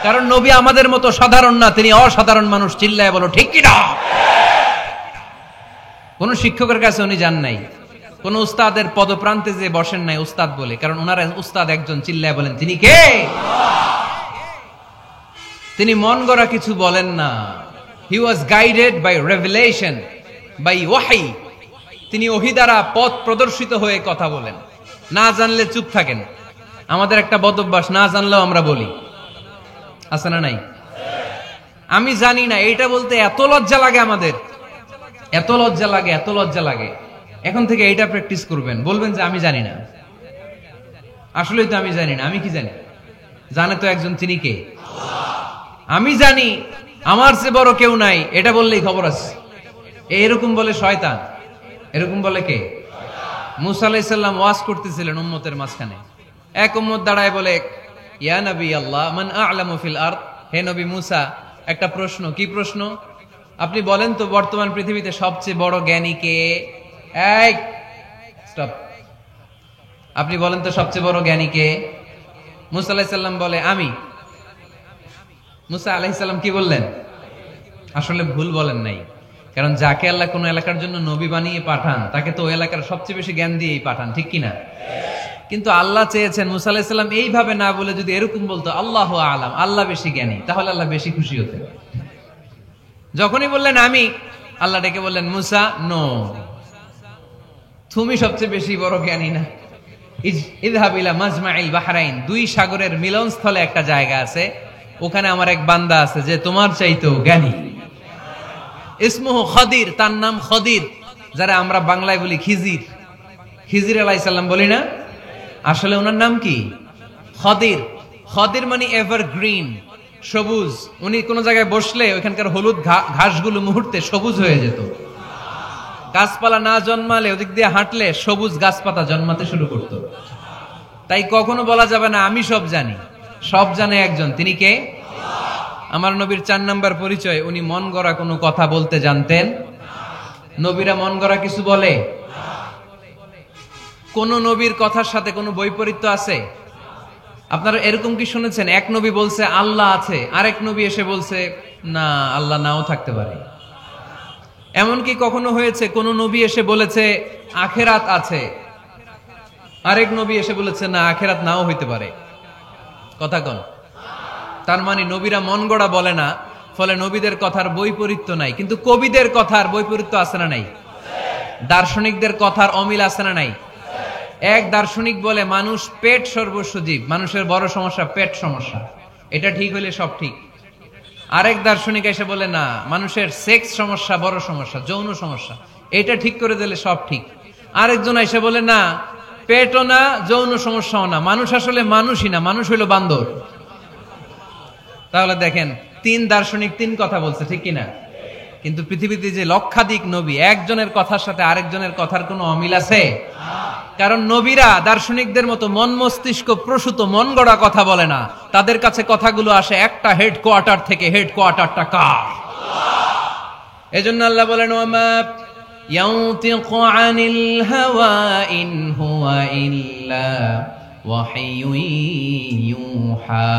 কারণ নবী আমাদের মতো সাধারণ না, তিনি অসাধারণ মানুষ। চিল্লায় বলো ঠিক কিনা? কোন শিক্ষকের কাছে উনি যান নাই, কোন উস্তাদের পদপ্রান্তে যে বসেন নাই উস্তাদ বলে, কারণ ওনার উস্তাদ একজন। চিল্লায় বলেন তিনি কে? তিনি মন গড়া কিছু বলেন না। He was guided by revelation, by ওয়াহি। তিনি ওহী দ্বারা পথ প্রদর্শিত হয়ে কথা বলেন। না জানলে চুপ থাকেন। আমাদের একটা বদ অভ্যাস, না জানলেও আমরা বলি, আছে না নাই? আমি জানি না, এইটা বলতে এত লজ্জা লাগে আমাদের, এত লজ্জা লাগে, এত লজ্জা লাগে। এখন থেকে এইটা প্র্যাকটিস করবেন, বলবেন যে আমি জানি না। আসলেই তো আমি জানি না। আমি কি জানি? জানে তো একজন, তিনি কে? আমি জানি, আমার চেয়ে বড় কেউ নাই, এটা বললেই খবর আছে। এরকম বলে শয়তান। এরকম বলে কে? মুসা আলাইহিস সালাম ওয়াজ করতেছিলেন উম্মতের মাঝখানে। এক উম্মত দাঁড়ায় বলে, ইয়া নবী আল্লাহ মান আ'লামু ফিল আরদ। হে নবী মুসা, একটা প্রশ্ন। কি প্রশ্ন? আপনি বলেন তো বর্তমান পৃথিবীতে সবচেয়ে বড় জ্ঞানী কে? এই স্টপ। আপনি বলেন তো সবচেয়ে বড় জ্ঞানী কে? মুসা আলাইহিস সালাম বলে আমি। মুসা আলাইহিস সালাম কি বললেন? আসলে ভুল বলেন নাই, কারণ যাকে আল্লাহ কোন এলাকার জন্য নবী বানিয়ে পাঠান তাকে তো ওই এলাকার সবচেয়ে বেশি জ্ঞান দিয়েই পাঠান, ঠিক কিনা? কিন্তু আল্লাহ চেয়েছেন মুসা আলাইহিস সালাম এইভাবে না বলে যদি এরকম বলতো আল্লাহু আ'লাম, আল্লাহ বেশি জ্ঞানী, তাহলে আল্লাহ বেশি খুশি হতেন। যখনই বললেন আমি, আল্লাহ ডেকে বললেন মুসা নো, তুমি সবচেয়ে বেশি বড় জ্ঞানী না। ইযহাব ইলা মাজমাইল বাহরাইন, দুই সাগরের মিলনস্থলে একটা জায়গা আছে, ওখানে আমার এক বান্দা আছে যে তোমার চাইতেও জ্ঞানী। ইসমুহু খদির, তার নাম খদির, যারা আমরা বাংলায় বলি খিজির। খিজির আলাইহিস সালাম বলি না, আসলে ওনার নাম কি? খদির। খদির মানে এভারগ্রিন, সবুজ। উনি কোন জায়গায় বসলে ওইখানকার হলুদ ঘাসগুলো মুহূর্তে সবুজ হয়ে যেত। গাছপালা না জন্মালে ওদিক দিয়ে হাঁটলে সবুজ গাছপাতা জন্মাতে শুরু করত। তাই কখনো বলা যাবে না আমি সব জানি, সব জানে একজন, তিনি কে? আমার নবীর 4 নাম্বার পরিচয়, উনি মন গড়া কোনো কথা বলতে জানতেন। নবীরা মন গড়া কিছু বলে? কোন নবীর কথার সাথে কোনো বৈপরীত্য আছে? আপনারা এরকম কি শুনেছেন এক নবী বলছে আল্লাহ আছে, আরেক নবী এসে বলছে না আল্লাহ নাও থাকতে পারে? এমন কি কখনো হয়েছে কোন নবী এসে বলেছে আখেরাত আছে, আরেক নবী এসে বলেছে না আখেরাত নাও হইতে পারে? কথা কোন? তার মানে নবীরা মন গড়া বলে না, ফলে নবীদের কথার বৈপরীত্য নাই। কিন্তু কবিদের কথার বৈপরীত্য আছে না নাই? দার্শনিকদের কথার অমিল আছে না নাই? এক দার্শনিক বলে মানুষ পেট সর্বস্ব জীব, মানুষের বড় সমস্যা পেট সমস্যা, এটা ঠিক হইলে সব ঠিক। আরেক দার্শনিক এসে বলে না মানুষের সেক্স সমস্যা বড় সমস্যা, যৌন সমস্যা, এটা ঠিক করে দিলে সব ঠিক। আরেকজন এসে বলে না পেটও না যৌন সমস্যাও না, মানুষ আসলে মানুষই না, মানুষ হইল বান্দর। তাহলে দেখেন 3 দার্শনিক 3 কথা বলছে, ঠিক কিনা? কিন্তু পৃথিবীতে যে লক্ষাধিক নবী, একজনের কথার সাথে আরেকজনের কথার কোনো অমিল আছে? কারণ নবীরা দার্শনিকদের মতো মন মস্তিষ্ক প্রসূত মন গড়া কথা বলে না, তাদের কাছে কথাগুলো আসে একটা হেডকোয়ার্টার থেকে। হেডকোয়ার্টারটা কার? এজন্য আল্লাহ বলেন ওয়ামা ইয়ানতিকু আনিল হাওয়া ইন হুয়া ইল্লা ওয়াহিয়ুন ইউহা,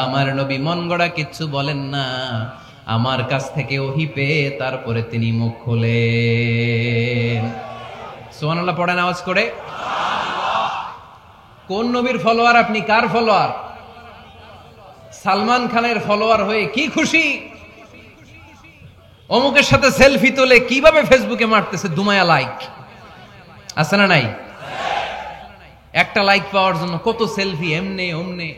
আমার নবী মন গড়া কিচ্ছু বলেন না, আমার কাছ থেকে ওহী পেয়ে তারপরে তিনি মুখ খোলেন। সুবহানাল্লাহ পড়েন আওয়াজ করে। কোন নবীর ফলোয়ার আপনি? কার ফলোয়ার? সালমান খানের ফলোয়ার হয়ে কি খুশি, অমুকের সাথে সেলফি তোলে কিভাবে ফেসবুকে মারতেছে দুমায়া লাইক, আছে না নাই? একটা লাইক পাওয়ার জন্য কত সেলফি, এমনে ওমনে।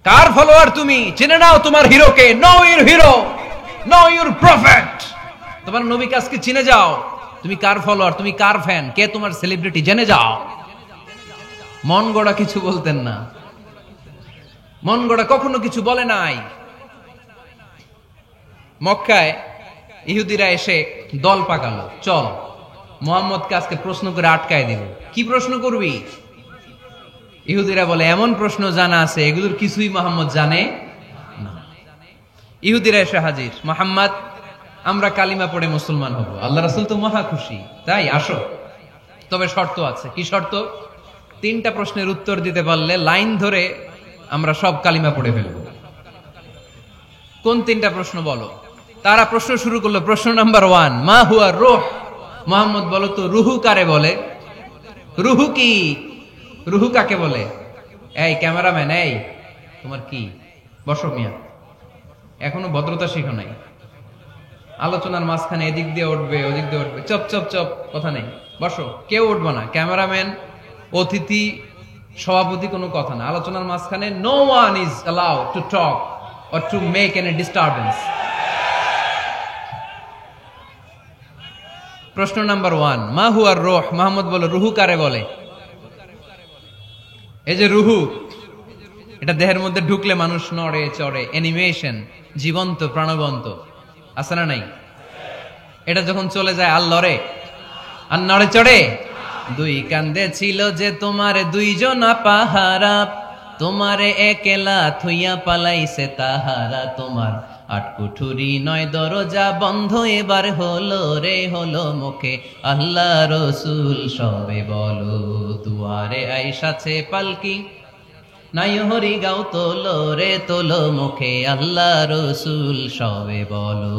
কার ফলোয়ার তুমি? চিনে নাও তোমার হিরোকে। Know your hero, know your prophet. তোমার নবীকে আজকে চিনে যাও। তুমি কার ফলোয়ার, তুমি কার ফ্যান, কে তোমার সেলিব্রিটি, জেনে যাও। মন গড়া কিছু বলতেন না, মন গড়া কখনো কিছু বলে নাই। মক্কায় ইহুদিরা এসে দল পাকালো, চল মুহাম্মদকে আজকে প্রশ্ন করে আটকায় দিব। কি প্রশ্ন করবি? ইহুদিরা বলে এমন প্রশ্ন জানা আছে এগুলোর কিছুই মুহাম্মদ জানে না। ইহুদিরা এসে হাজির, মুহাম্মদ আমরা কালিমা পড়ে মুসলমান হব, আল্লাহ রাসূল তো মহা খুশি, তাই আসো। তবে শর্ত আছে। কি শর্ত? 3টা প্রশ্নের উত্তর দিতে পারলে লাইন ধরে আমরা সব কালিমা পড়ে ফেলবো। কোন 3টা প্রশ্ন বলো? তারা প্রশ্ন শুরু করলো। প্রশ্ন নাম্বার 1, মা হুয়া রূহ। মুহাম্মদ বলো তো রুহু কারে বলে? রুহু কি? রুহু কাকে বলে? এই ক্যামেরাম্যান, এই তোমার কি? বসো মিয়া, এখনো ভদ্রতা শিখো নাই। আলোচনার মাঝখানে এদিক দিয়ে উঠবে ওদিক দিয়ে উঠবে, চপ চপ চপ, কথা নেই, বসো। কেউ উঠবো না, ক্যামেরাম্যান, অতিথি, সভাপতি, কোনো কথা না। আলোচনার মাঝখানে no one is allowed to talk or to make any disturbance. প্রশ্ন নাম্বার 1, মা হুয়া রূহ। মুহাম্মদ বলে রুহু কারে বলে? এই যে রুহু, এটা দেহের মধ্যে ঢুকলে মানুষ নড়ে চড়ে, অ্যানিমেশন, জীবন্ত প্রাণবন্ত, আছে না নাই? এটা যখন চলে যায় আর লড়ে, আর নড়ে চড়ে। 2 কান্দে ছিল যে তোমার 2 জনা পাহারা, তোমারে একেলা থুইয়া পালাইছে তাহারা, তোমার আটকুঠুরি নয় দরজা বন্ধ এবার হলো রে হলো মুখে আল্লাহ রসুল সবে বলো, দুয়ারে আইসাছে পালকি নাই হরি গাও তোলো রে তোলো মুখে আল্লাহ রসুল সবে বলো,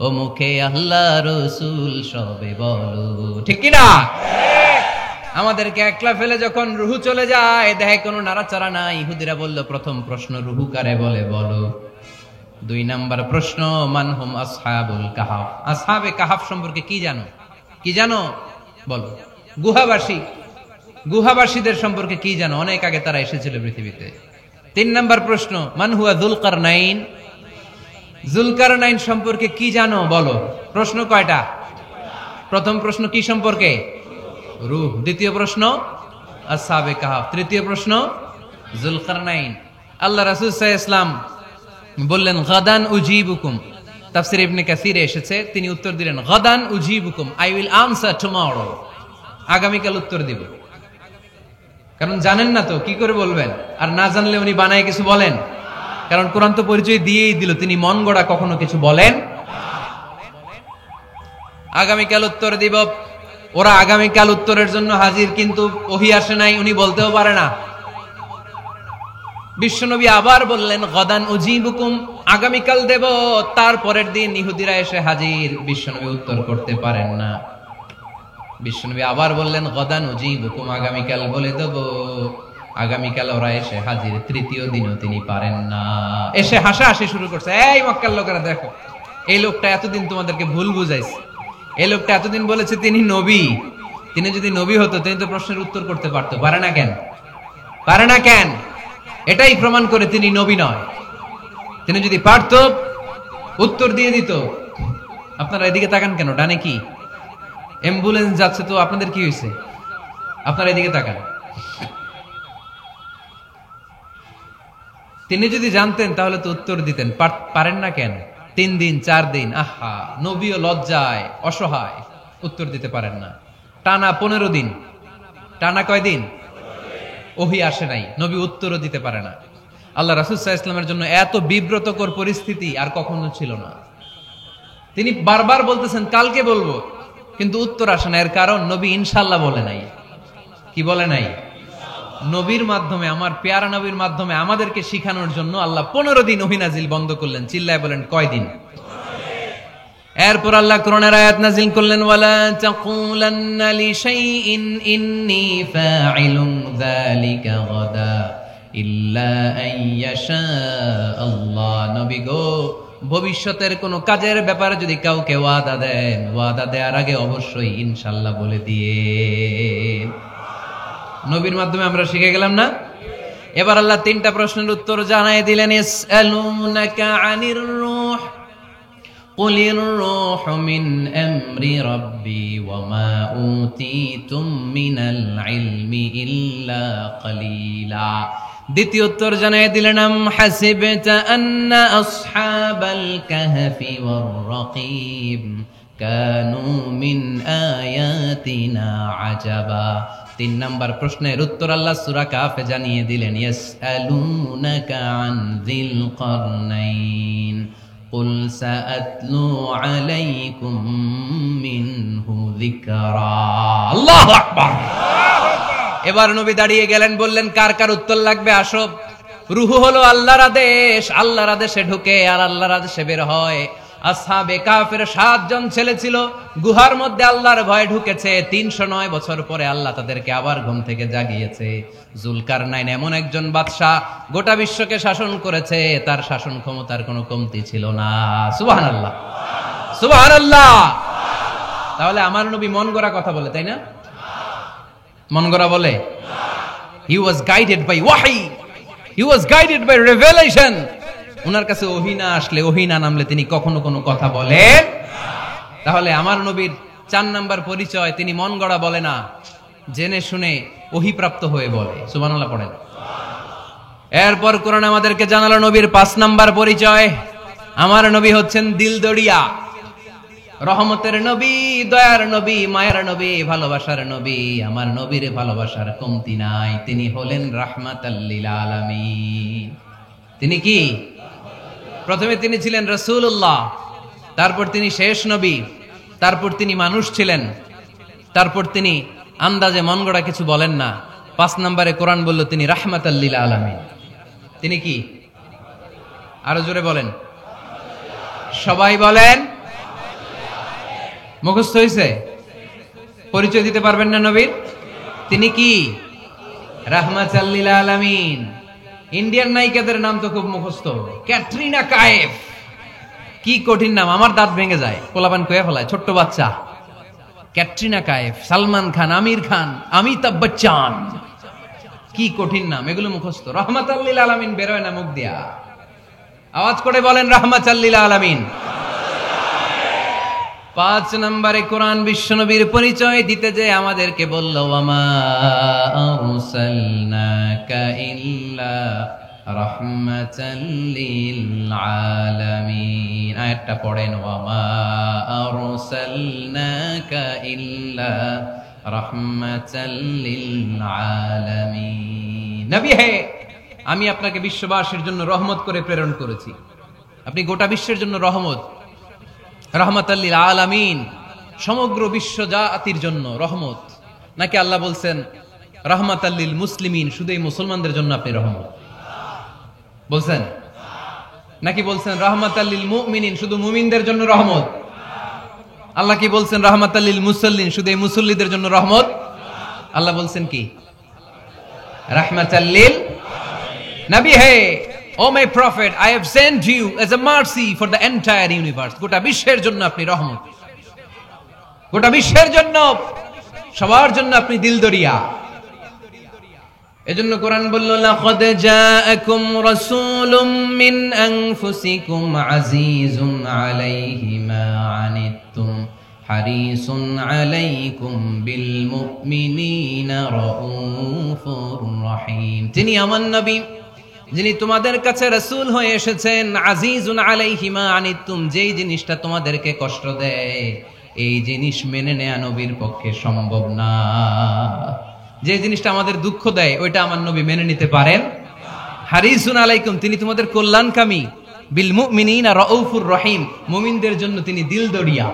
ও মুখে আল্লাহ রসুল সবে বলো। ঠিক কিনা? আমাদেরকে একলা ফেলে যখন রুহু চলে যায়, দেখে কোনো নাড়াচাড়া নাই, ইহুদিরা বলল প্রথম প্রশ্ন রুহু কারে বলে বলো। 2 নাম্বার প্রশ্ন মানহুম আসহাবুল কাহাফ, আসহাবে কাহাফ সম্পর্কে কি জানো? কি জানো বলো। গুহাবাসীদের সম্পর্কে কি জানো? অনেক আগে তারা এসেছিল পৃথিবীতে। 3 নাম্বার প্রশ্ন মান হুয়া যুলকারনাইন, যুলকারনাইন সম্পর্কে কি জানো বলো। প্রশ্ন কয়টা? প্রথম প্রশ্ন কি সম্পর্কে? রূহ। দ্বিতীয় প্রশ্ন আসহাবে কাহাফ। তৃতীয় প্রশ্ন যুলকারনাইন। আল্লাহ রাসূল সাল্লাল্লাহু আলাইহি ওয়াসাল্লাম বললেন গাদান উজিবুকুম, তাফসীর ইবনে কাসিরে এসেছে, তিনি উত্তর দিলেন গাদান উজিবুকুম, আই উইল আনসার টুমরো, আগামীকাল উত্তর দিব। কারণ জানেন না তো কি করে বলবেন, আর না জানলে উনি বানায় কিছু বলেন? কারণ কোরআন তো পরিচয় দিয়েই দিল, তিনি মন গড়া কখনো কিছু বলেন। আগামীকাল উত্তর দিব। ওরা আগামীকাল উত্তরের জন্য হাজির, কিন্তু ওহী আসে নাই, উনি বলতেও পারে না। বিশ্বনবী আবার বললেন গাদান উজিবুকুম, আগামীকাল দেব। তারপরের দিন ইহুদিরা এসে হাজির, বিশ্বনবী উত্তর করতে পারেন না। বিশ্বনবী আবার বললেন গাদান উজিবুকুম, আগামীকাল বলে দেব। আগামীকাল ওরা এসে হাজির, তৃতীয় দিনও তিনি পারেন না। এসে হাসাহাসি শুরু করছে, এই মক্কার লোকেরা দেখো, এই লোকটা এতদিন তোমাদেরকে ভুল বুঝাইছে, এই লোকটা এতদিন বলেছে তিনি নবী, তিনি যদি নবী হতো তিনি তো প্রশ্নের উত্তর করতে পারতো, পারে না কেন? পারে না কেন? এটাই প্রমাণ করে তিনি নবী নয়। তিনি যদি পারত উত্তর দিয়ে দিত। আপনারা এদিকে তাকান কেন? ডানে কি অ্যাম্বুলেন্স যাচ্ছে, তো আপনাদের কি হয়েছে? আপনারা এদিকে তাকান। তিনি যদি জানতেন তাহলে তো উত্তর দিতেন, পারেন না কেন? 3 দিন 4 দিন, আহা, নবীও লজ্জায় অসহায়, উত্তর দিতে পারেন না। টানা 15 দিন, টানা কয় দিন ওহী আসে নাই, নবী উত্তরও দিতে পারে না। আল্লাহ রাসূল সাল্লাল্লাহু আলাইহি ওয়াসাল্লামের জন্য এত বিব্রতকর পরিস্থিতি আর কখনো ছিল না। তিনি বারবার বলতেছেন কালকে বলবো, কিন্তু উত্তর আসে না। এর কারণ নবী ইনশাআল্লাহ বলে নাই। কি বলে নাই? নবীর মাধ্যমে, আমার পেয়ারা নবীর মাধ্যমে আমাদেরকে শিখানোর জন্য আল্লাহ 15 দিন ওহী নাজিল বন্ধ করলেন। চিল্লায় বলেন কয়দিন? এরপর আল্লাহ কোরআনের আয়াত নাজিল করলেন, ওয়ালা তাকুলান্না লিশাইইন ইন্নী ফাইলুন যালিকা গাদা ইল্লা আইয়াশা আল্লাহ। নবী গো, ভবিষ্যতের কোন কাজের ব্যাপারে যদি কাউকে ওয়াদা দেন, ওয়াদা দেওয়ার আগে অবশ্যই ইনশাআল্লাহ বলে দিয়ে। নবীর মাধ্যমে আমরা শিখে গেলাম না? এবার আল্লাহ 3টা প্রশ্নের উত্তর জানায় দিলেন। ইসআলুনাকা আনির রূহ কুলির রূহু মিন আমরি রাব্বি ওয়া মা উতীতুম মিনাল ইলমি ইল্লা কালিলা। দ্বিতীয় উত্তর জানায় দিলেন, আম হাসিবতা আন্না আসহাবাল কাহফি ওয়ার রাকিব কানু মিন আয়াতিনা আজাবা। 3 নাম্বার প্রশ্নের উত্তর আল্লাহ সূরা কাফে জানিয়ে দিলেন, ইয়াসআলুনাকা আন যিল কারনাইন কুল সাআতলু আলাইকুম মিনহু যিকরা। আল্লাহু আকবার। এবার নবী দাঁড়িয়ে গেলেন, বললেন কার কার উত্তর লাগবে আসো। রূহ হলো আল্লাহর আদেশ, আল্লাহর আদেশে ঢুকে আর আল্লাহর আদেশে বের হয়। আসহাবে কাফের 7 জন ছেলে ছিল, গুহার মধ্যে আল্লাহর ভয়ে ঢুকেছে। 309 বছর পরে আল্লাহ তাদেরকে আবার ঘুম থেকে জাগিয়েছে। জুলকারনাইন এমন একজন বাদশা, গোটা বিশ্বকে শাসন করেছে, তার শাসন ক্ষমতার কোনো কমতি ছিল না। সুবহানাল্লাহ, সুবহানাল্লাহ। তাহলে আমার নবী মন গড়া কথা বলে, তাই না? মন গড়া বলে? He was guided by wahi, he was guided by revelation. উনার কাছে ওহী না আসলে, ওহী না নামলে তিনি কখনো কোনো কথা বলেন। তাহলে আমার নবীর 4 নাম্বার পরিচয়, তিনি মন গড়া বলে না, জেনে শুনে ওহী প্রাপ্ত হয়ে বলে। সুবহানাল্লাহ পড়েন। এরপর কোরআন আমাদেরকে জানালো নবীর 5 নাম্বার পরিচয়, আমার নবী হচ্ছেন দিলদরিয়া, রহমতের নবী, দয়ার নবী, মায়ের নবী, ভালোবাসার নবী, আমার নবীর ভালোবাসার কমতি নাই। তিনি হলেন রাহমাতাল লিল আলামিন। তিনি কি? প্রথমে তিনি ছিলেন রাসূলুল্লাহ, তারপর তিনি শেষ নবী, তারপর তিনি মানুষ ছিলেন, তারপর তিনি আন্দাজে মন গড়া কিছু বলেন না। 5 নম্বরে কোরআন বলল তিনি রাহমাতাল লিল আলামিন। তিনি কি? আরো জোরে বলেন, সবাই বলেন। মুখস্থ হয়েছে? পরিচয় দিতে পারবেন না নবীর? তিনি কি? রাহমাতাল লিল আলামিন। ইন্ডিয়ান নায়িকাদের নাম তো খুব মুখস্থ। ক্যাটরিনা কাইফ, কি কঠিন নাম, আমার দাঁত ভেঙে যায়, পোলাপান কয়ে ফেলায়, ছোট্ট বাচ্চা। ক্যাটরিনা কাইফ, সালমান খান, আমির খান, অমিতাভ বচ্চন, কি কঠিন নাম, এগুলো মুখস্থ। রাহমাতাল লিল আলামিন বেরোয় না মুখ দিয়া। আওয়াজ করে বলেন রাহমাতাল লিল আলামিন। 5 নম্বরে কোরআন বিশ্বনবীর পরিচয় দিতে যে আমাদেরকে বলল, ওয়ামা আরসালনাকা ইল্লা রাহমাতাল লিল আলামিন। আয়াতটা পড়েন, ওয়ামা আরসালনাকা ইল্লা রাহমাতাল লিল আলামিন। নবী হে, আমি আপনাকে বিশ্ববাসীর জন্য রহমত করে প্রেরণ করেছি। আপনি গোটা বিশ্বের জন্য রহমত, রাহমাতাল লিল আলামিন, সমগ্র বিশ্ব জাতির জন্য রহমত। নাকি আল্লাহ বলছেন রাহমাতাল লিল মুসলিমিন, শুধু এই মুসলমানদের জন্য আপনি রহমত বলছেন? নাকি বলছেন রাহমাতাল লিল মুমিনিন, শুধু মুমিনদের জন্য রহমত? আল্লাহ কি বলছেন রাহমাতাল লিল মুসাল্লিন, শুধু এই মুসল্লিদের জন্য রহমত? আল্লাহ বলছেন কি? রাহমাতাল লিল নবী হে, O my prophet, I have sent you as a mercy for the entire universe. গোটা বিশ্বের জন্য আপনি রহমত, গোটা বিশ্বের জন্য, সবার জন্য আপনি দিলদরিয়া। এজন্য কোরআন বলল, লাকাদ জাআকুম রাসূলুম মিন আনফুসিকুম আজিজুন আলাইহি মা আনিতুম হারিসুন আলাইকুম বিল মুমিনিনা রাউফুর রহিম। তিনি আমার নবী, যিনি তোমাদের কাছে রাসূল হয়ে এসেছেন। আজিজুন আলাইহি মা আনিতুম, যেই জিনিসটা তোমাদেরকে কষ্ট দেয়, এই জিনিস মেনে নেয়া নবীর পক্ষে সম্ভব না। যে জিনিসটা আমাদের দুঃখ দেয়, ওইটা আমার নবী মেনে নিতে পারেন। হারিসুন আলাইকুম, তিনি তোমাদের কল্যাণকামী। বিল মুমিনিনা রাউফুর রহিম, মুমিনদের জন্য তিনি দিলদরিয়া।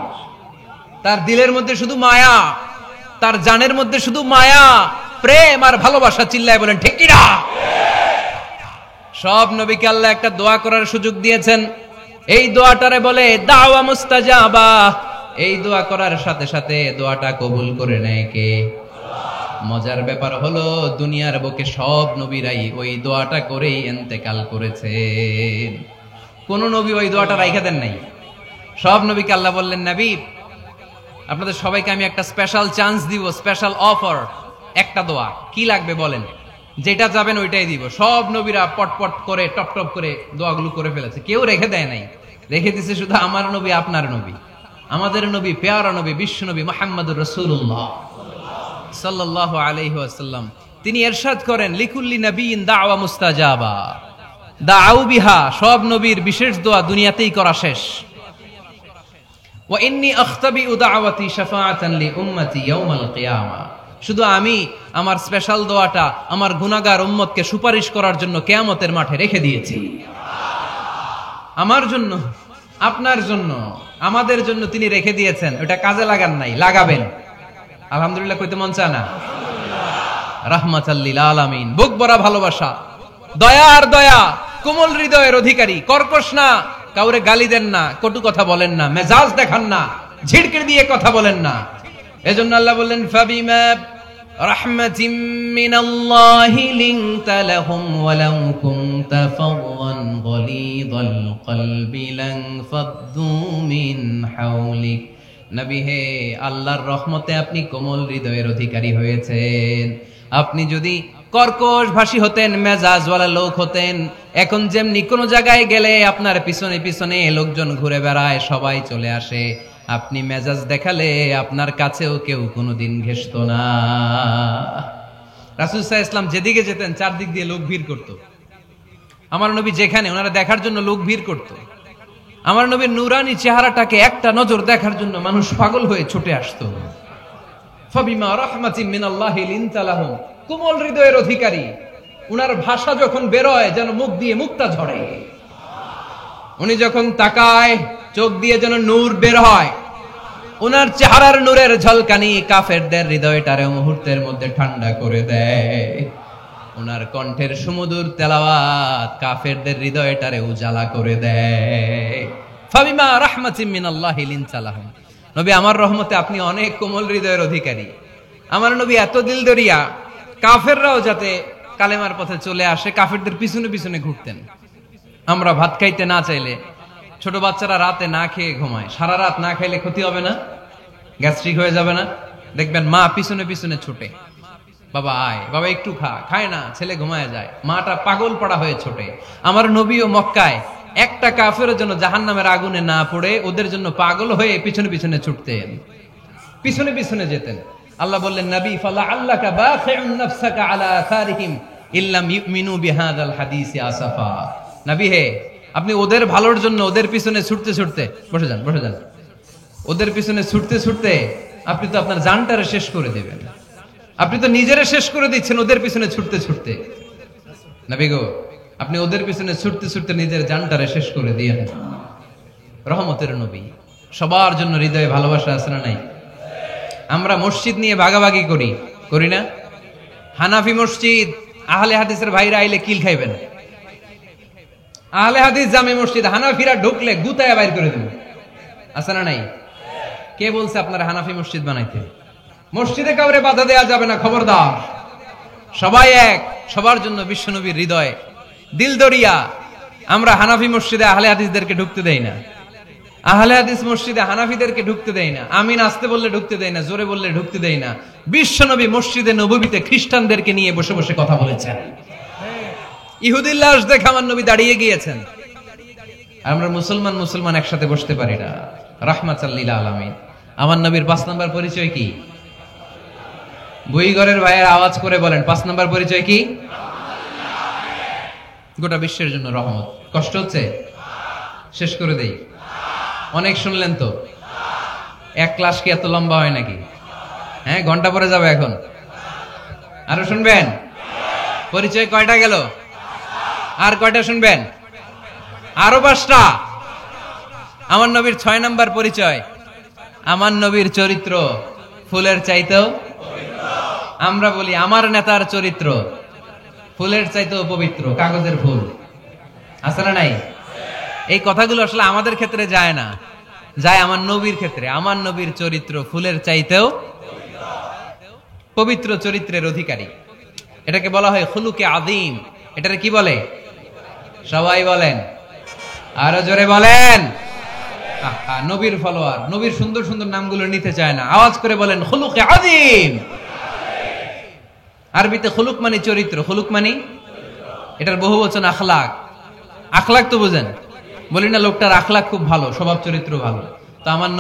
তার দিলের মধ্যে শুধু মায়া, তার জানের মধ্যে শুধু মায়া, প্রেম আর ভালোবাসা। চিল্লায় বলেন ঠিক কিনা? সব নবীকে আল্লাহ একটা দোয়া করার সুযোগ দিয়েছেন। এই দোয়াটারে বলে দাওয়া মুস্তাজাবা। এই দোয়া করার সাথে সাথে দোয়াটা কবুল করে নেয় কে? মজার ব্যাপার হলো, দুনিয়ার বুকে সব নবীরাই ওই দোয়াটা করেই ইন্তেকাল করেছেন। কোন নবী ওই দোয়াটা রাইখা দেন নাই। সব নবীকে আল্লাহ বললেন, নবী আপনাদের সবাইকে আমি একটা স্পেশাল চান্স দিব, স্পেশাল অফার, একটা দোয়া। কি লাগবে বলেন, যেটা যাবেন ওইটাই দিব। সব নবীরা পটপট করে টপ টপ করে দোয়াগুলো করে ফেলেছে, কেউ রেখে দেয় নাই। রেখে দিছে শুধু আমার নবী, আপনার নবী, আমাদের নবী, পেয়ারা নবী, বিশ্ব নবী মুহাম্মদুর রাসূলুল্লাহ সাল্লাল্লাহু আলাইহি ওয়াসাল্লাম। তিনি ইরশাদ করেন, লিকুল্লি নবিয়্যিন দাওয়া মুস্তাজাবা দাউ বিহা। সব নবীর বিশেষ দোয়া দুনিয়াতেই করা শেষ। ওয়া ইন্নী আখতাবিউ দাওয়াতি শাফাআতান লি উম্মতি ইয়াউমাল কিয়ামা। শুধু আমি আমার স্পেশাল দোয়াটা আমার গুনাহগার উম্মতকে সুপারিশ করার জন্য কিয়ামতের মাঠে রেখে দিয়েছি। আমার জন্য, আপনার জন্য, আমাদের জন্য তিনি রেখে দিয়েছেন। ওটা কাজে লাগান নাই, লাগাবেন। আলহামদুলিল্লাহ কইতে মন চায় না? রাহমাতাল লিল আলামিন, বুক ভরা ভালোবাসা, দয়ার দয়া, কোমল হৃদয়ের অধিকারী, কর্কশ না, কাউরে গালি দেন না, কটু কথা বলেন না, মেজাজ দেখান না, ঝিড়কে দিয়ে কথা বলেন না। এজন্য আল্লাহ বললেন, ফাবিমা রাহমাতিম মিনাল্লাহি লিনতা লাহুম ওয়ালাউ কুনতা ফাওয়ান গলিযাল কলবি লান ফাদ্দু মিন হাওলিক। নবী হে, আল্লাহর রহমতে আপনি কোমল হৃদয়ের অধিকারী হয়েছেন। আপনি যদি কর্কশ ভাষী হতেন, মেজাজওয়ালা লোক হতেন, এখন যেমনি কোন জায়গায় গেলে আপনার পিছনে পিছনে লোকজন ঘুরে বেড়ায়, সবাই চলে আসে, আপনি মেজাজ দেখালে আপনার কাছেও কেউ কোনোদিন ঘেষত না। রাসূল সাল্লাল্লাহু আলাইহি ওয়াসাল্লাম যেদিকে যেতেন চারদিক দিয়ে লোক ভিড় করত। আমার নবী যেখানে, ওনারা দেখার জন্য লোক ভিড় করত। আমার নবীর নূরানী চেহারাটাকে একটা নজর দেখার জন্য মানুষ পাগল হয়ে ছুটে আসতো। ফাবিমা রাহমাতিন মিনাল্লাহি লিনতা লাহুম, কোমল হৃদয়ের অধিকারী, উনার ভাষা যখন বেরোয় যেন মুখ দিয়ে মুক্তা ঝরে। উনি যখন তাকায় চোখ দিয়ে যেন নূর বের হয়। উনার চেহারার নূরের ঝলকানি কাফেরদের হৃদয়টারে মুহূর্তের মধ্যে ঠান্ডা করে দেয়। উনার কণ্ঠের সুমধুর তেলাওয়াত কাফেরদের হৃদয়টারে উজালা করে দেয়। ফাবিমা রাহমাতিন মিনাল্লাহি লিনতা লাহুম, নবী আমার রহমতে আপনি অনেক কোমল হৃদয়ের অধিকারী। আমার নবী এত দিলদরিয়া, কাফেররাও যাতে কালেমার পথে চলে আসে কাফেরদের পিছনে পিছনে ঘুরতেন। আমরা ভাত খাইতে না চাইলে, ছোট বাচ্চারা রাতে না খেয়ে ঘুমায়, সারা রাত না খাইলে ক্ষতি হবে না? গ্যাস্ট্রিক হয়ে যাবে না? দেখবেন মা পিছনে পিছনে ছুটে, বাবা আয়, বাবা একটু খা, খায় না, ছেলে ঘুমায় যায়, মাটা পাগল পাড়া হয়ে ছোটে। আমার নবীও মক্কায় একটা কাফেরের জন্য জাহান্নামের আগুনে না পড়ে ওদের জন্য পাগল হয়ে পিছনে পিছনে ছুটতেন, পিছনে পিছনে যেতেন। আল্লাহ বললেন, নবী ফালা আল্লাকা বাখিউন নাফসাকা আলা আসারিহিম ইল্লাম ইউমিনু বিহাদাল হাদিসি আসাফা। নবী হে, আপনি ওদের ভালোর জন্য ওদের পিছনে ছুটতে ছুটতে, বসে যান বসে যান, ওদের পিছনে ছুটতে ছুটতে আপনি তো আপনার জানটারে শেষ করে দেবেন। আপনি তো নিজেরে শেষ করে দিচ্ছেন ওদের পিছনে ছুটতে ছুটতে। নবী গো, আপনি ওদের পিছনে ছুটতে ছুটতে নিজের জানটারে শেষ করে দিয়েন। রহমতের নবী, সবার জন্য হৃদয়ে ভালোবাসা আছে না নাই? আমরা মসজিদ নিয়ে ভাগাভাগি করি, করি না? হানাফি মসজিদ, আহলে হাদিসের ভাইরা আইলে কিল খাইবেন। আহলে হাদিস জামে মসজিদ, হানাফিরা ঢুকলে গুতায়া বাইর করে দেব, আছে না নাই? কে বলছে আপনারা হানাফি মসজিদ বানাইতে? মসজিদে কাউরে বাধা দেয়া যাবে না, খবরদার। সবাই এক, সবার জন্য বিশ্বনবীর হৃদয় দিলদরিয়া। আমরা হানাফি মসজিদে আহলে হাদিসদেরকে ঢুকতে দেই না, আহলে হাদিস মসজিদে হানাফিদেরকে ঢুকতে দেই না, আমিন আসতে বললে ঢুকতে দেই না, জোরে বললে ঢুকতে দেই না। বিশ্বনবী মসজিদে নববীতে খ্রিস্টানদেরকে নিয়ে বসে বসে কথা বলেছেন। ইহুদির লাশ দেখে আমার নবী দাঁড়িয়ে গিয়েছেন। আমরা মুসলমান মুসলমান একসাথে বসতে পারি না। রাহমাতাল লিল আলামিন। আমার নবীর 5 নাম্বার পরিচয় কি? বইঘরের ভাইয়ের আওয়াজ করে বলেন, 5 নাম্বার পরিচয় কি? গোটা বিশ্বের জন্য রহমত। কষ্ট হচ্ছে? শেষ করে দেই। অনেক শুনলেন তো। এক ক্লাস কি এত লম্বা হয় নাকি? হ্যাঁ, ঘন্টা পরে যাবে এখন। আরো শুনবেন? পরিচয় কয়টা গেল? আর কয়টা শুনবেন? আরো 5টা। আমার নবীর 6 নাম্বার পরিচয়, আমার নবীর চরিত্র ফুলের চাইতেও, আমরা বলি আমার নেতার চরিত্র ফুলের চাইতেও পবিত্র, কাগজের ফুল, আছে না নাই? এই কথাগুলো আসলে আমাদের ক্ষেত্রে যায় না, যায় আমার নবীর ক্ষেত্রে। আমার নবীর চরিত্র ফুলের চাইতেও পবিত্র, চরিত্রের অধিকারী। এটাকে বলা হয় খুলুকে আযীম। এটারে কি বলে? সবাই বলেন, আরো জোরে বলেন। নবীর ফলোয়ার, নবীর সুন্দর সুন্দর নামগুলো নিতে চায় না, আওয়াজ করে বলেন খুলুকে আযীম। আরবিতে খুলুক মানে চরিত্র, খুলুক মানে এটার বহুবচন আখলাক। আখলাক তো বুঝেন, বলি না লোকটার আখলাক খুব ভালো, স্বভাব চরিত্র ভালো। তো আমার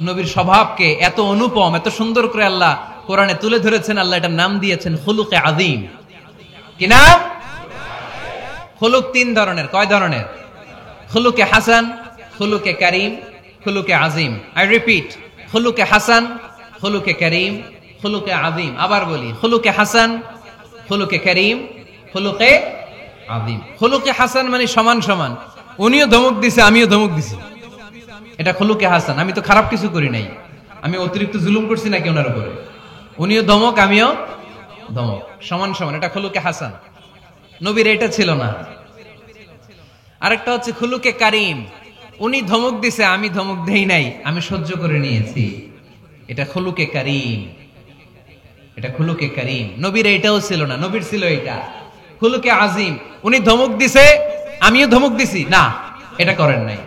নবীর স্বভাবকে এত অনুপম, এত সুন্দর করে আল্লাহ কোরআনে তুলে ধরেছেন। আল্লাহ এটার নাম দিয়েছেন খুলুকে আযীম। কি নাম? খুলুক 3 ধরনের। কয় ধরনের? খুলুকে হাসান, খুলুকে কারীম, খুলুকে আযীম। আই রিপিট, খুলুকে হাসান, খুলুকে কারীম, খুলুকে আযীম। আবার বলি, খুলুকে হাসান, খুলুকে কারীম, খুলুকে আযীম। খুলুকে হাসান মানে সমান সমান, উনিও ধমক দিছে আমিও ধমক দিছি, এটা খুলুকে হাসান। আমি তো খারাপ কিছু করি নাই, আমি অতিরিক্ত জুলুম করছি নাকি ওনার উপরে? উনিও ধমক আমিও ধমক, সমান সমান, এটা খুলুকে হাসান। নবীর এটা ছিল না। আরেকটা হচ্ছে খুলুকে কারীম, উনি ধমক দিছে আমি ধমক দেই নাই, আমি সহ্য করে নিয়েছি, এটা খুলুকে কারীম, এটা খুলুকে কারীম। নবীর এটাও ছিল না, নবীর ছিল এটা খুলুকে আযীম। উনি ধমক দিছে আমিও ধমক দিছি, না এটা করেন নাই।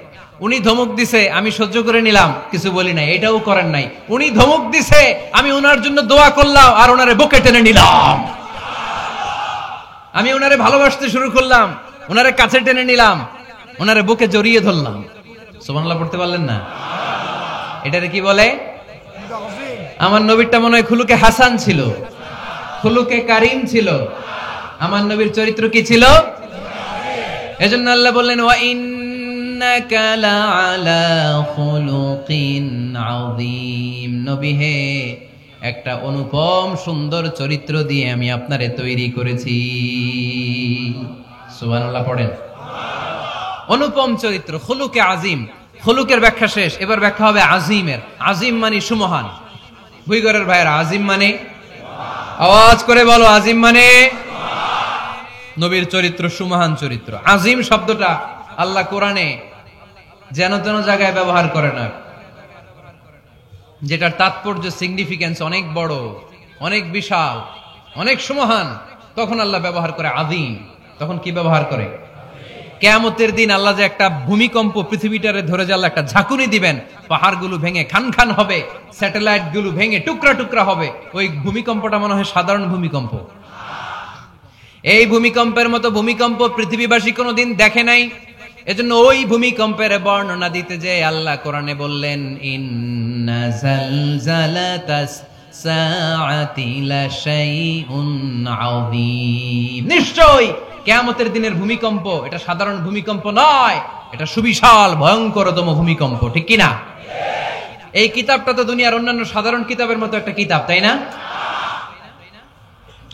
উনি ধমক দিছে আমি সহ্য করে নিলাম, কিছু বলি নাই, এটাও করেন নাই। উনি ধমক দিছে আমি ওনার জন্য দোয়া করলাম আর ওনারে বুকে টেনে নিলাম, আমি ওনারে ভালোবাসতে শুরু করলাম, ওনারে কাছে টেনে নিলাম, ওনারে বুকে জড়িয়ে ধরলাম। সুবহানাল্লাহ পড়তে পারলেন না? এটারে কি বলে? আমার নবীরটা মনে হয় খুলুকে হাসান ছিল, খুলুকে কারীম ছিল। আমার নবীর চরিত্র কি ছিল? এজন্য আল্লাহ বললেন ওয়া ইন্নাকা ইন্নাকা লাআলা খুলুকিন আযীম। নবী হে, একটা অনুপম সুন্দর চরিত্র দিয়ে আমি আপনারে তৈরি করেছি। সুবহানাল্লাহ পড়েন। অনুপম চরিত্র, খুলুকে আজিম। খুলুকের ব্যাখ্যা শেষ, এবার ব্যাখ্যা হবে আজিমের। আজিম মানে সুমহান। ভুইগরের ভাইয়েরা, আজিম মানে, আওয়াজ করে বলো, আজিম মানে নবীর চরিত্র সুমহান চরিত্র। আজিম শব্দটা আল্লাহ কোরআনে যেন তেন জায়গায় ব্যবহার করে না, যেটার তাৎপর্য সিগনিফিকেন্স অনেক বড়, অনেক বিশাল, অনেক সুমহান, তখন আল্লাহ ব্যবহার করে আযীম। তখন কি ব্যবহার করে? কিয়ামতের দিন আল্লাহ যে একটা ভূমিকম্প পৃথিবীটারে ধরে যে আল্লাহ একটা ঝাঁকুনি দিবেন, পাহাড়গুলো ভেঙে খান খান হবে, স্যাটেলাইট গুলো ভেঙে টুকরা টুকরা হবে, ওই ভূমিকম্পটা মনে হয় সাধারণ ভূমিকম্প। এই ভূমিকম্পের মতো ভূমিকম্প পৃথিবীবাসী কোনোদিন দেখে নাই। এজন্য ওই ভূমিকম্পের বর্ণনা দিতে যে আল্লাহ কোরআনে বললেন, ইন্না জালজালাতাস সাআতি লাশাইউন আযীম। নিশ্চয়ই কিয়ামতের দিনের ভূমিকম্প এটা সাধারণ ভূমিকম্প নয়, এটা সুবিশাল ভয়ঙ্করতম ভূমিকম্প। ঠিক কি না? এই কিতাবটা তো দুনিয়ার অন্যান্য সাধারণ কিতাবের মতো একটা কিতাব, তাই না?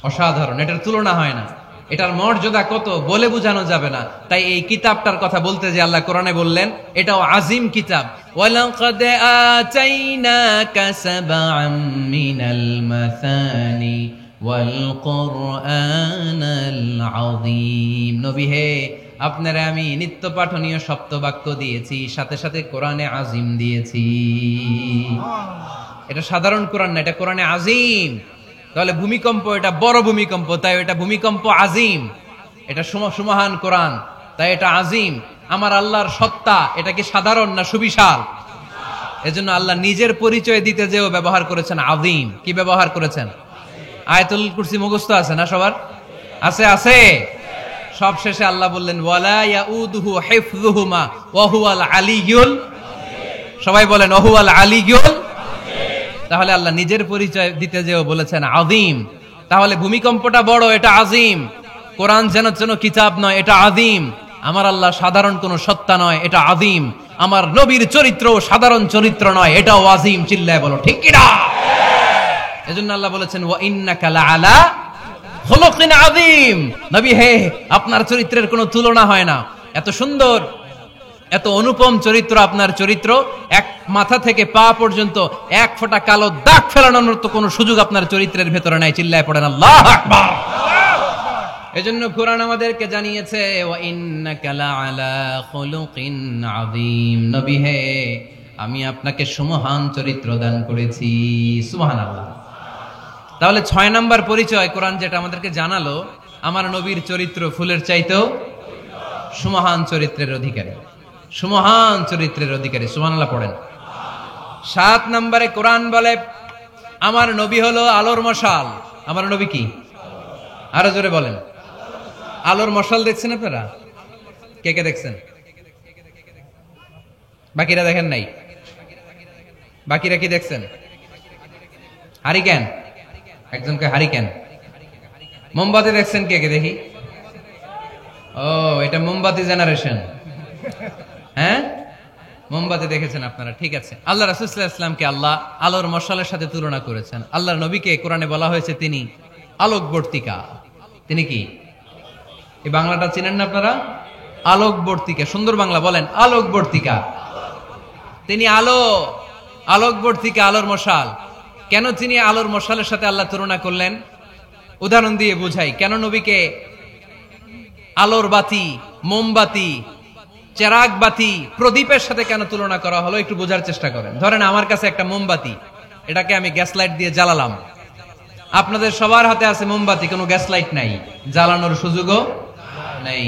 অসাধারণ, এটার তুলনা হয় না। এটার মর্যাদা কত বলে বোঝানো যাবে না। তাই এই কিতাবটার কথা বলতে যে আল্লাহ কোরআনে বললেন এটাও আজিম কিতাব। ওয়ালাকাদ আতাইনাকা সাবআম মিনাল মাসানি ওয়াল কুরআনাল আযীম। নবী হে, আপনারে আমি নিত্য পাঠনীয় সপ্তবাক্য দিয়েছি, সাথে সাথে কোরআনে আজিম দিয়েছি। এটা সাধারণ কোরআন না, এটা কোরআনে আজিম। তাহলে ভূমিকম্প এটা বড় ভূমিকম্প, তাই এটা ভূমিকম্প আজিম। এটা সুমহান কোরআন, তাই এটা আজিম। আমার আল্লাহর সত্তা এটা কি সাধারণ না সুবিশাল? এজন্য আল্লাহ নিজের পরিচয় দিতে যেও ব্যবহার করেছেন আযীম। কি ব্যবহার করেছেন? আয়াতুল কুরসি মুখস্থ আছে না সবার? আছে, আছে। সব শেষে আল্লাহ বললেন, ওয়ালা ইয়াউদুহু হিফযুহুমা ওয়া হুয়াল আলিয়্যুল। সবাই বলেন, ওয়া হুয়াল আলিয়্যুল। তাহলে আল্লাহ নিজের পরিচয় দিতে যেও বলেছেন আযীম। তাহলে ভূমিকম্পটা বড়, এটা আযীম। কোরআন যেন যেন কিতাব নয়, এটা আযীম। আমার আল্লাহ সাধারণ কোন সত্তা নয়, এটা আযীম। আমার নবীর চরিত্র সাধারণ চরিত্র নয়, এটাও আযীম। চিল্লায় বলো ঠিক কি না? এজন্য আল্লাহ বলেছেন, ওয়া ইন্নাকা লাআলা খুলুকিন আযীম। নবী হে, আপনার চরিত্রের কোনো তুলনা হয় না। এত সুন্দর, এত অনুপম চরিত্র আপনার চরিত্র। এক মাথা থেকে পা পর্যন্ত এক ফোঁটা কালো দাগ ফেলানোর মতো কোনো সুযোগ আপনার চরিত্রের ভেতরে নাই। চিল্লায় পড়েন আল্লাহু আকবার। এজন্য কোরআন আমাদেরকে জানিয়েছে, ওয়া ইন্নাকা লাআলা খুলুকিন আযীম। নবী হে, আমি আপনাকে সুমহান চরিত্র দান করেছি। সুবহানাল্লাহ। তাহলে 6 নাম্বার পরিচয় কোরআন যেটা আমাদেরকে জানালো, আমার নবীর চরিত্র ফুলের চাইতেও সুমহান চরিত্রের অধিকারী। সুমহান চরিত্রের অধিকারী। সুবহানাল্লাহ পড়েন। 7 নম্বরে কোরআন বলে, আমার নবী হলো আলোর মশাল। আমার নবী কি? আরো জোরে বলেন। আলোর মশাল দেখছেন আপনারা? কে কে দেখছেন? বাকিরা দেখেন নাই? বাকিরা কি দেখছেন? হারিকেন, একজনকে হারিকেন। মোমবাতি দেখছেন কে কে? দেখি। ও, এটা মোমবাতি জেনারেশন। হ্যাঁ, মোমবাতি দেখেছেন আপনারা, ঠিক আছে। আল্লাহ রাসূল সাল্লাল্লাহু আলাইহি ওয়াসাল্লামকে আল্লাহ আলোর মশালের সাথে তুলনা করেছেন। আল্লাহর নবীকে কোরআনে বলা হয়েছে তিনি আলোকবর্তিকা। তিনি কি? এই বাংলাটা চিনেন না আপনারা? আলোকবর্তিকা। সুন্দর বাংলা বলেন, আলোকবর্তিকা। তিনি আলো, আলোকবর্তিকা, আলোর মশাল। কেন তিনি আলোর মশালের সাথে আল্লাহ তুলনা করলেন? উদাহরণ দিয়ে বুঝাই। কেন নবীকে আলোর বাতি, মোমবাতি, চেরাগ বাতি, প্রদীপের সাথে কেন তুলনা করা হলো? একটু বোঝার চেষ্টা করেন। ধরেন আমার কাছে একটা মোমবাতি, এটাকে আমি গ্যাস লাইট দিয়ে জ্বালালাম। আপনাদের সবার হাতে আছে মোমবাতি, কোনো গ্যাস লাইট নাই, জ্বালানোর সুযোগও নাই।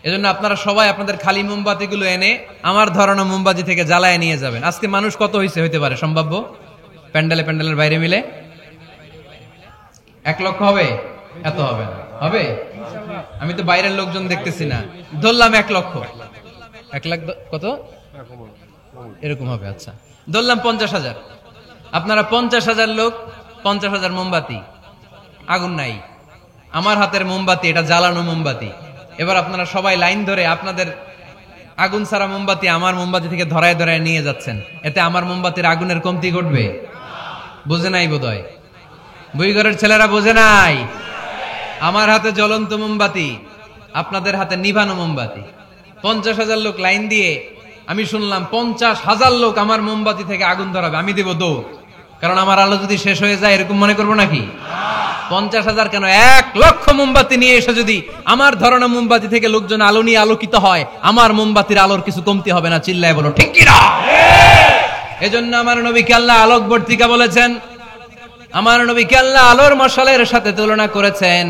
এজন্য আপনারা সবাই আপনাদের খালি মোমবাতিগুলো এনে আমার ধরানো মোমবাতি থেকে জ্বালায় নিয়ে যাবেন। আজকে মানুষ কত হইতে পারে সম্ভাব্য? প্যান্ডেলের বাইরে মিলে 1 লক্ষ হবে? এত হবে না। হবে? আমি তো বাইরের লোকজন দেখতেছি না, ধরলাম 1 লক্ষ। 1 লাখ কত এরকম হবে। আচ্ছা, ধরলাম 50,000। আপনারা 50,000 লোক, 50,000 মোমবাতি, আগুন নাই। আমার হাতের মোমবাতি এটা জ্বালানো মোমবাতি। এবার আপনারা সবাই লাইন ধরে আপনাদের আগুন ছাড়া মোমবাতি আমার মোমবাতি থেকে ধরায় ধরায় নিয়ে যাচ্ছেন, এতে আমার মোমবাতির আগুনের কমতি ঘটবে? বোঝে নাই বোধহয়, বুইঘরের ছেলেরা বোঝে নাই। আমার হাতে জ্বলন্ত মোমবাতি, আপনাদের হাতে নিভানো মোমবাতি। 50,000 লোক লাইন দিয়ে, আমি শুনলাম 50,000 লোক আমার মোমবাতি থেকে আগুন ধরাবে, আমি দেব দৌড়। কারণ আমার আলো যদি শেষ হয়ে যায় এরকম মনে করবো নাকি? 50,000 কেন, 1,00,000 মোমবাতি নিয়ে এসে যদি আমার ধরানো মোমবাতি থেকে লোকজন আলো নিয়ে আলোকিত হয়, আমার মোমবাতির আলোর কিছু কমতি হবে না। চিল্লায় বলো ঠিক কি না? এজন্য আমার নবীকে আল্লাহ আলোকবর্তিকা বলেছেন। আমার নবীকে আল্লাহ আলোর মশালের সাথে তুলনা করেছেন,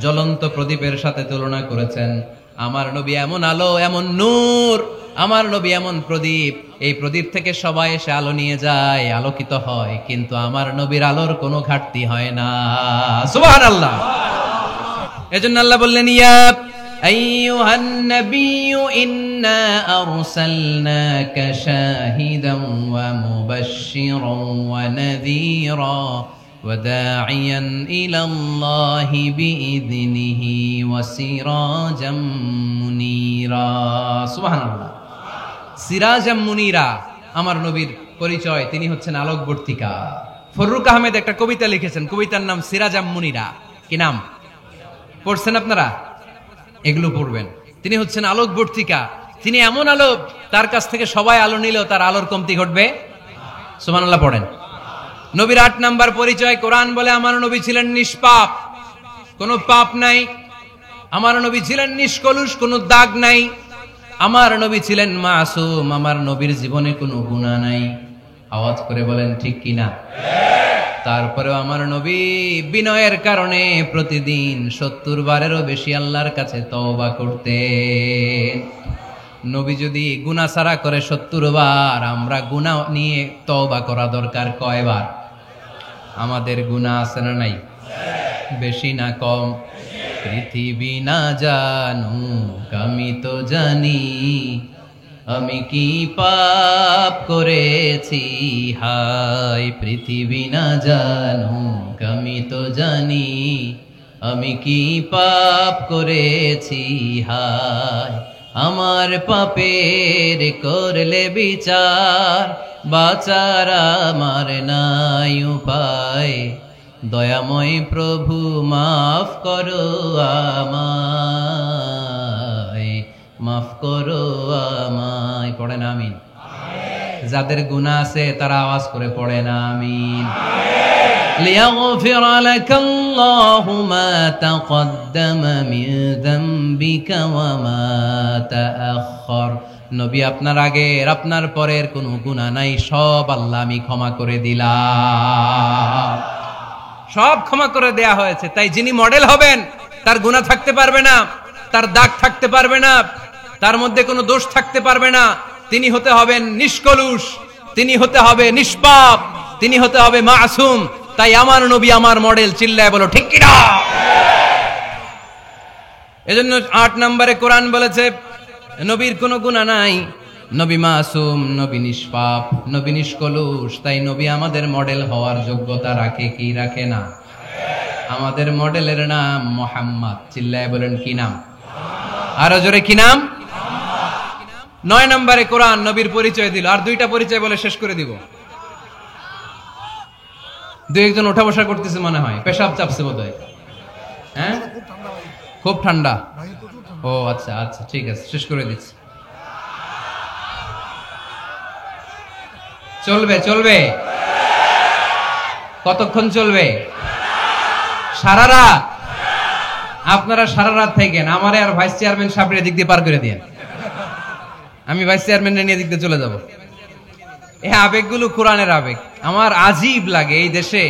জ্বলন্ত প্রদীপের সাথে তুলনা করেছেন। আমার নবী এমন আলো, এমন নূর, আমার নবী এমন প্রদীপ, এই প্রদীপ থেকে সবাই এসে আলো নিয়ে যায়, আলোকিত হয়, কিন্তু আমার নবীর আলোর কোনো ঘাটতি হয় না। সুবহানাল্লাহ। এজন্য আল্লাহ বললেন, ইয়া আইয়ুহান নাবিয়্যু ইন্না আরসালনাকা শাহিদান ওয়া মুবাশশিরান ওয়া নাযীরা وداعيا إلى الله بإذنه وسراجا منيرا سبحان الله সিরাজা মুনিরা, আমার নবীর পরিচয়, তিনি হচ্ছেন আলোকবর্তিকা। ফররুক আহমেদ একটা কবিতা লিখেছেন, কবিতার নাম সিরাজা মুনিরা। কি নাম? পড়ছেন আপনারা? এগুলো পড়বেন। তিনি হচ্ছেন আলোকবর্তিকা, তিনি এমন আলো, তার কাছ থেকে সবাই আলো নিলেও তার আলোর কমতি ঘটবে। সুবহানাল্লাহ পড়েন। নবীর 8 নাম্বার পরিচয়, কোরআন বলে আমার নবী ছিলেন নিষ্পাপ, কোনো পাপ নাই। আমার নবী ছিলেন নিষ্কলুষ, কোনো দাগ নাই। আমার নবী ছিলেন মাসুম, আমার নবীর জীবনে কোনো গুনাহ নাই। আওয়াজ করে বলেন ঠিক কিনা? তারপরেও আমার নবী বিনয়ের কারণে প্রতিদিন 70 বারেরও বেশি আল্লাহর কাছে তওবা করতেন। নবী যদি গুনাহ ছাড়া করে 70 বার, আমরা গুনাহ নিয়ে তওবা করা দরকার কয়বার? আমাদের গুনাহ আছে না নাই? বেশি না কম? পৃথিবী না জানুক আমি তো জানি, আমি কি পাপ করেছি হায়। পৃথিবী না জানুক আমি তো জানি, আমি কি পাপ করেছি হায়। আমার পাপের করলে বিচার, বাঁচার আমার নাই উপায়। দয়াময় প্রভু মাফ করো আমায়, মাফ করো আমায়। পড়েন আমিন। যাদের গুনাহ আছে তারা আওয়াজ করে পড়েন আমিন। লিয়াগফির লাকাল্লাহু মা তাকদ্দামা মিন যামবিকা ওয়া মা তাআখার। নবী, আপনার আগের আপনার পরের কোনো গুনাহ নাই, সব আল্লাহ আমি ক্ষমা করে দিলাম। সব ক্ষমা করে দেয়া হয়েছে। তাই যিনি মডেল হবেন তার গুনাহ থাকতে পারবে না, তার দাগ থাকতে পারবে না, তার মধ্যে কোনো দোষ থাকতে পারবে না। তিনি হতে হবেন নিষ্কলুষ, তিনি হতে হবে নিষ্পাপ, তিনি হতে হবে মাসুম। তাই আমার নবী আমার মডেল। চিল্লায় বলো ঠিক কি না? এজন্য 8 নম্বরে কোরআন বলেছে নবীর কোনো গুনাহ নাই, নবী মাসুম, নবী নিষ্পাপ, নবী নিষ্কলুষ। তাই নবী আমাদের মডেল হওয়ার যোগ্যতা রাখে কি রাখে না? আমাদের মডেলের নাম মুহাম্মদ। চিল্লায় বলেন কি নাম? আরো জোরে কি নাম? 9 নম্বরে কোরআন নবীর পরিচয় দিল। আর 2টা পরিচয় বলে শেষ করে দিব। 2-1 জন ওঠা বসা করতেছে মনে হয়, পেশাব চাপছে বোধহয়। হ্যাঁ, খুব ঠান্ডা। ও আচ্ছা আচ্ছা, ঠিক আছে, শেষ করে দিচ্ছি। চলবে চলবে? কতক্ষণ চলবে? সারা রাত? আপনারা সারা রাত থাকেন, আমারে আর ভাইস চেয়ারম্যান সাহেবের দিক দিয়ে পার করে দিয়ে, আমি ভাইস চেয়ারম্যানের নিয়ে দিক দিয়ে চলে যাব। এই আবেগগুলো কোরআনের আবেগ। আমার আজীব লাগে এই দেশে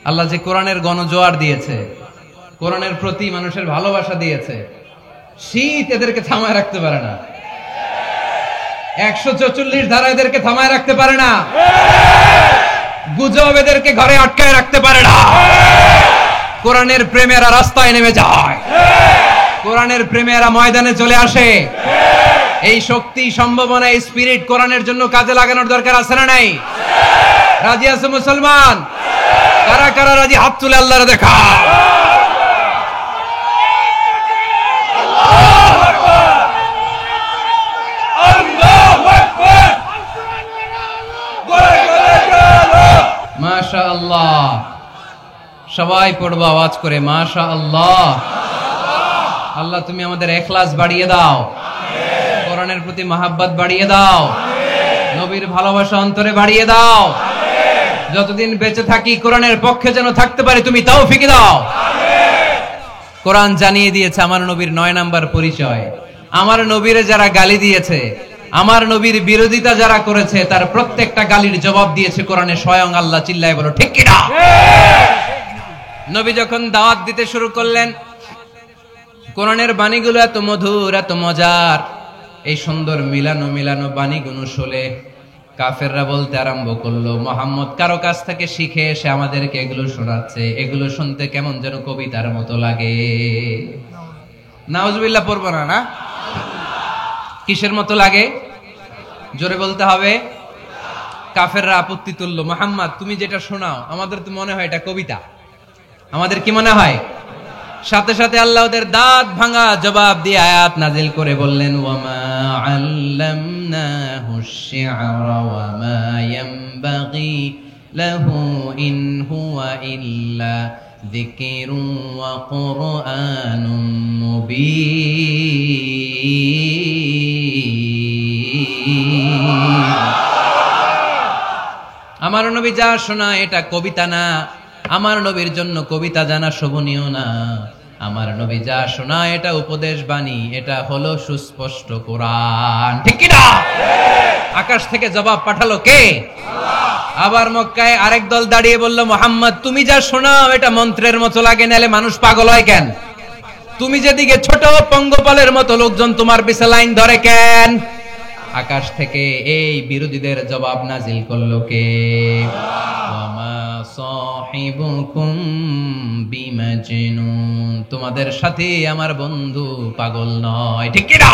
আল্লাহ যে কোরআনের গণজোয়ার দিয়েছে, কোরআনের প্রতি মানুষের ভালোবাসা দিয়েছে। শীত এদেরকে থামায় রাখতে পারে না, 144 ধারা এদেরকে থামায় রাখতে পারে না, গুজব এদেরকে ঘরে আটকায় রাখতে পারে না। কোরআনের প্রেমেরা রাস্তায় নেমে যায়, কোরআনের প্রেমেরা ময়দানে চলে আসে। এই শক্তি, সম্ভাবনা, এই স্পিরিট কোরআনের জন্য কাজে লাগানোর দরকার আছে না নাই? রাজি আছে মুসলমান? কারা কারা রাজি হাত তুলে আল্লাহর দেখা। সবাই পড়বো আওয়াজ করে মাশাআল্লাহ। আল্লাহ তুমি আমাদের ইখলাস বাড়িয়ে দাও, কোরআনের প্রতি মহাব্বত বাড়িয়ে দাও, নবীর ভালোবাসা অন্তরে বাড়িয়ে দাও। যতদিন বেঁচে থাকি কোরআনের পক্ষে যেন থাকতে পারি তুমি তৌফিক দাও। কোরআন জানিয়ে দিয়েছে আমার নবীর 9 নাম্বার পরিচয়। আমার নবীরে যারা গালি দিয়েছে, আমার নবীর বিরোধিতা যারা করেছে, তার প্রত্যেকটা গালির জবাব দিয়েছে কোরআনে স্বয়ং আল্লাহ। চিল্লায় বলো ঠিক কিনা? নবী যখন দাওয়াত দিতে শুরু করলেন, কোরআনের বাণীগুলো এত মধুর, এত মজার, এই সুন্দর মিলানো মিলানো বাণীগুলো শুনে কাফেররা বলতে আরম্ভ করলো, মুহাম্মদ কারো কাছ থেকে শিখে এসে আমাদেরকে এগুলো শোনাচ্ছে, এগুলো শুনতে কেমন যেন কবিতার মতো লাগে। নাউজুবিল্লাহ পড়বো না? না, কিসের মতো লাগে? জোরে বলতে হবে। কাফেররা আপত্তি তুললো, মুহাম্মদ তুমি যেটা শোনাও আমাদের তো মনে হয় এটা কবিতা। আমাদের কি মনে হয়? সাথে সাথে আল্লাহ ওদের দাঁত ভাঙা জবাব দিয়ে আয়াত নাজিল করে বললেন, ওয়ামা আল্লামনাহু আশ-শি'রা ওয়ামা ইয়ানবাগি লাহু ইন হুয়া ইল্লা যিকরুন ওয়া কুরআনুম মুবিন। আমার নবী যা শোনায় এটা কবিতা না, আমার নবীর জন্য কবিতা জানা শোভনীয় না। আমার নবী যা শোনায় এটা উপদেশ বাণী, এটা হলো সুস্পষ্ট কোরআন। ঠিক কি না? আকাশ থেকে জবাব পাঠালো কে? আবার মক্কায় আরেক দল দাঁড়িয়ে বলল, মুহাম্মদ তুমি যা শোনাও এটা মন্ত্রের মতো লাগে, নালে মানুষ পাগল হয় কেন? তুমি যেদিকে ছোট পঙ্গপালের মতো লোকজন তোমার পিছে লাইন ধরে কেন? আকাশ থেকে এই বিরোধীদের জবাব নাজিল করলো কে? ওয়ামা সাহিবুকুম বিমাজনুন, তোমাদের সাথে আমার বন্ধু পাগল নয়। ঠিক কি না?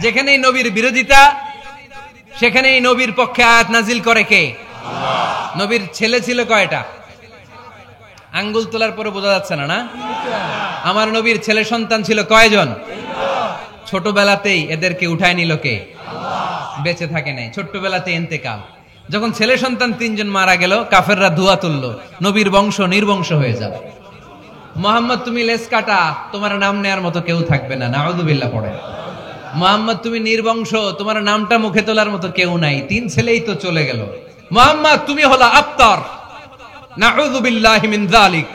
যেখানেই নবীর বিরোধিতা সেখানেই নবীর পক্ষে আয়াত নাজিল করে কে? আল্লাহ। নবীর ছেলে ছিল কয়টা? আঙ্গুল তোলার পরে বোঝা যাচ্ছে না? না, আমার নবীর ছেলে সন্তান ছিল কয়জন? ছোটবেলাতেই এদেরকে উঠায় নিল কে? আল্লাহ। বেঁচে থাকে নাই, ছোট্টবেলাতে ইন্তেকাল। যখন ছেলে সন্তান 3 জন মারা গেল, কাফেররা ধোয়া তুললো, নবীর বংশ নির্বংশ হয়ে যাবে। মুহাম্মদ তুমি লেস কাটা, তোমার নাম নেয়ার মতো কেউ থাকবে না। নাউযুবিল্লাহ পড়ে। মুহাম্মদ তুমি নির্বংশ, তোমার নামটা মুখে তোলার মতো কেউ নাই। 3 ছেলেই তো চলে গেল। মুহাম্মদ তুমি হলো আবতার, নাউযুবিল্লাহি মিন যালিক।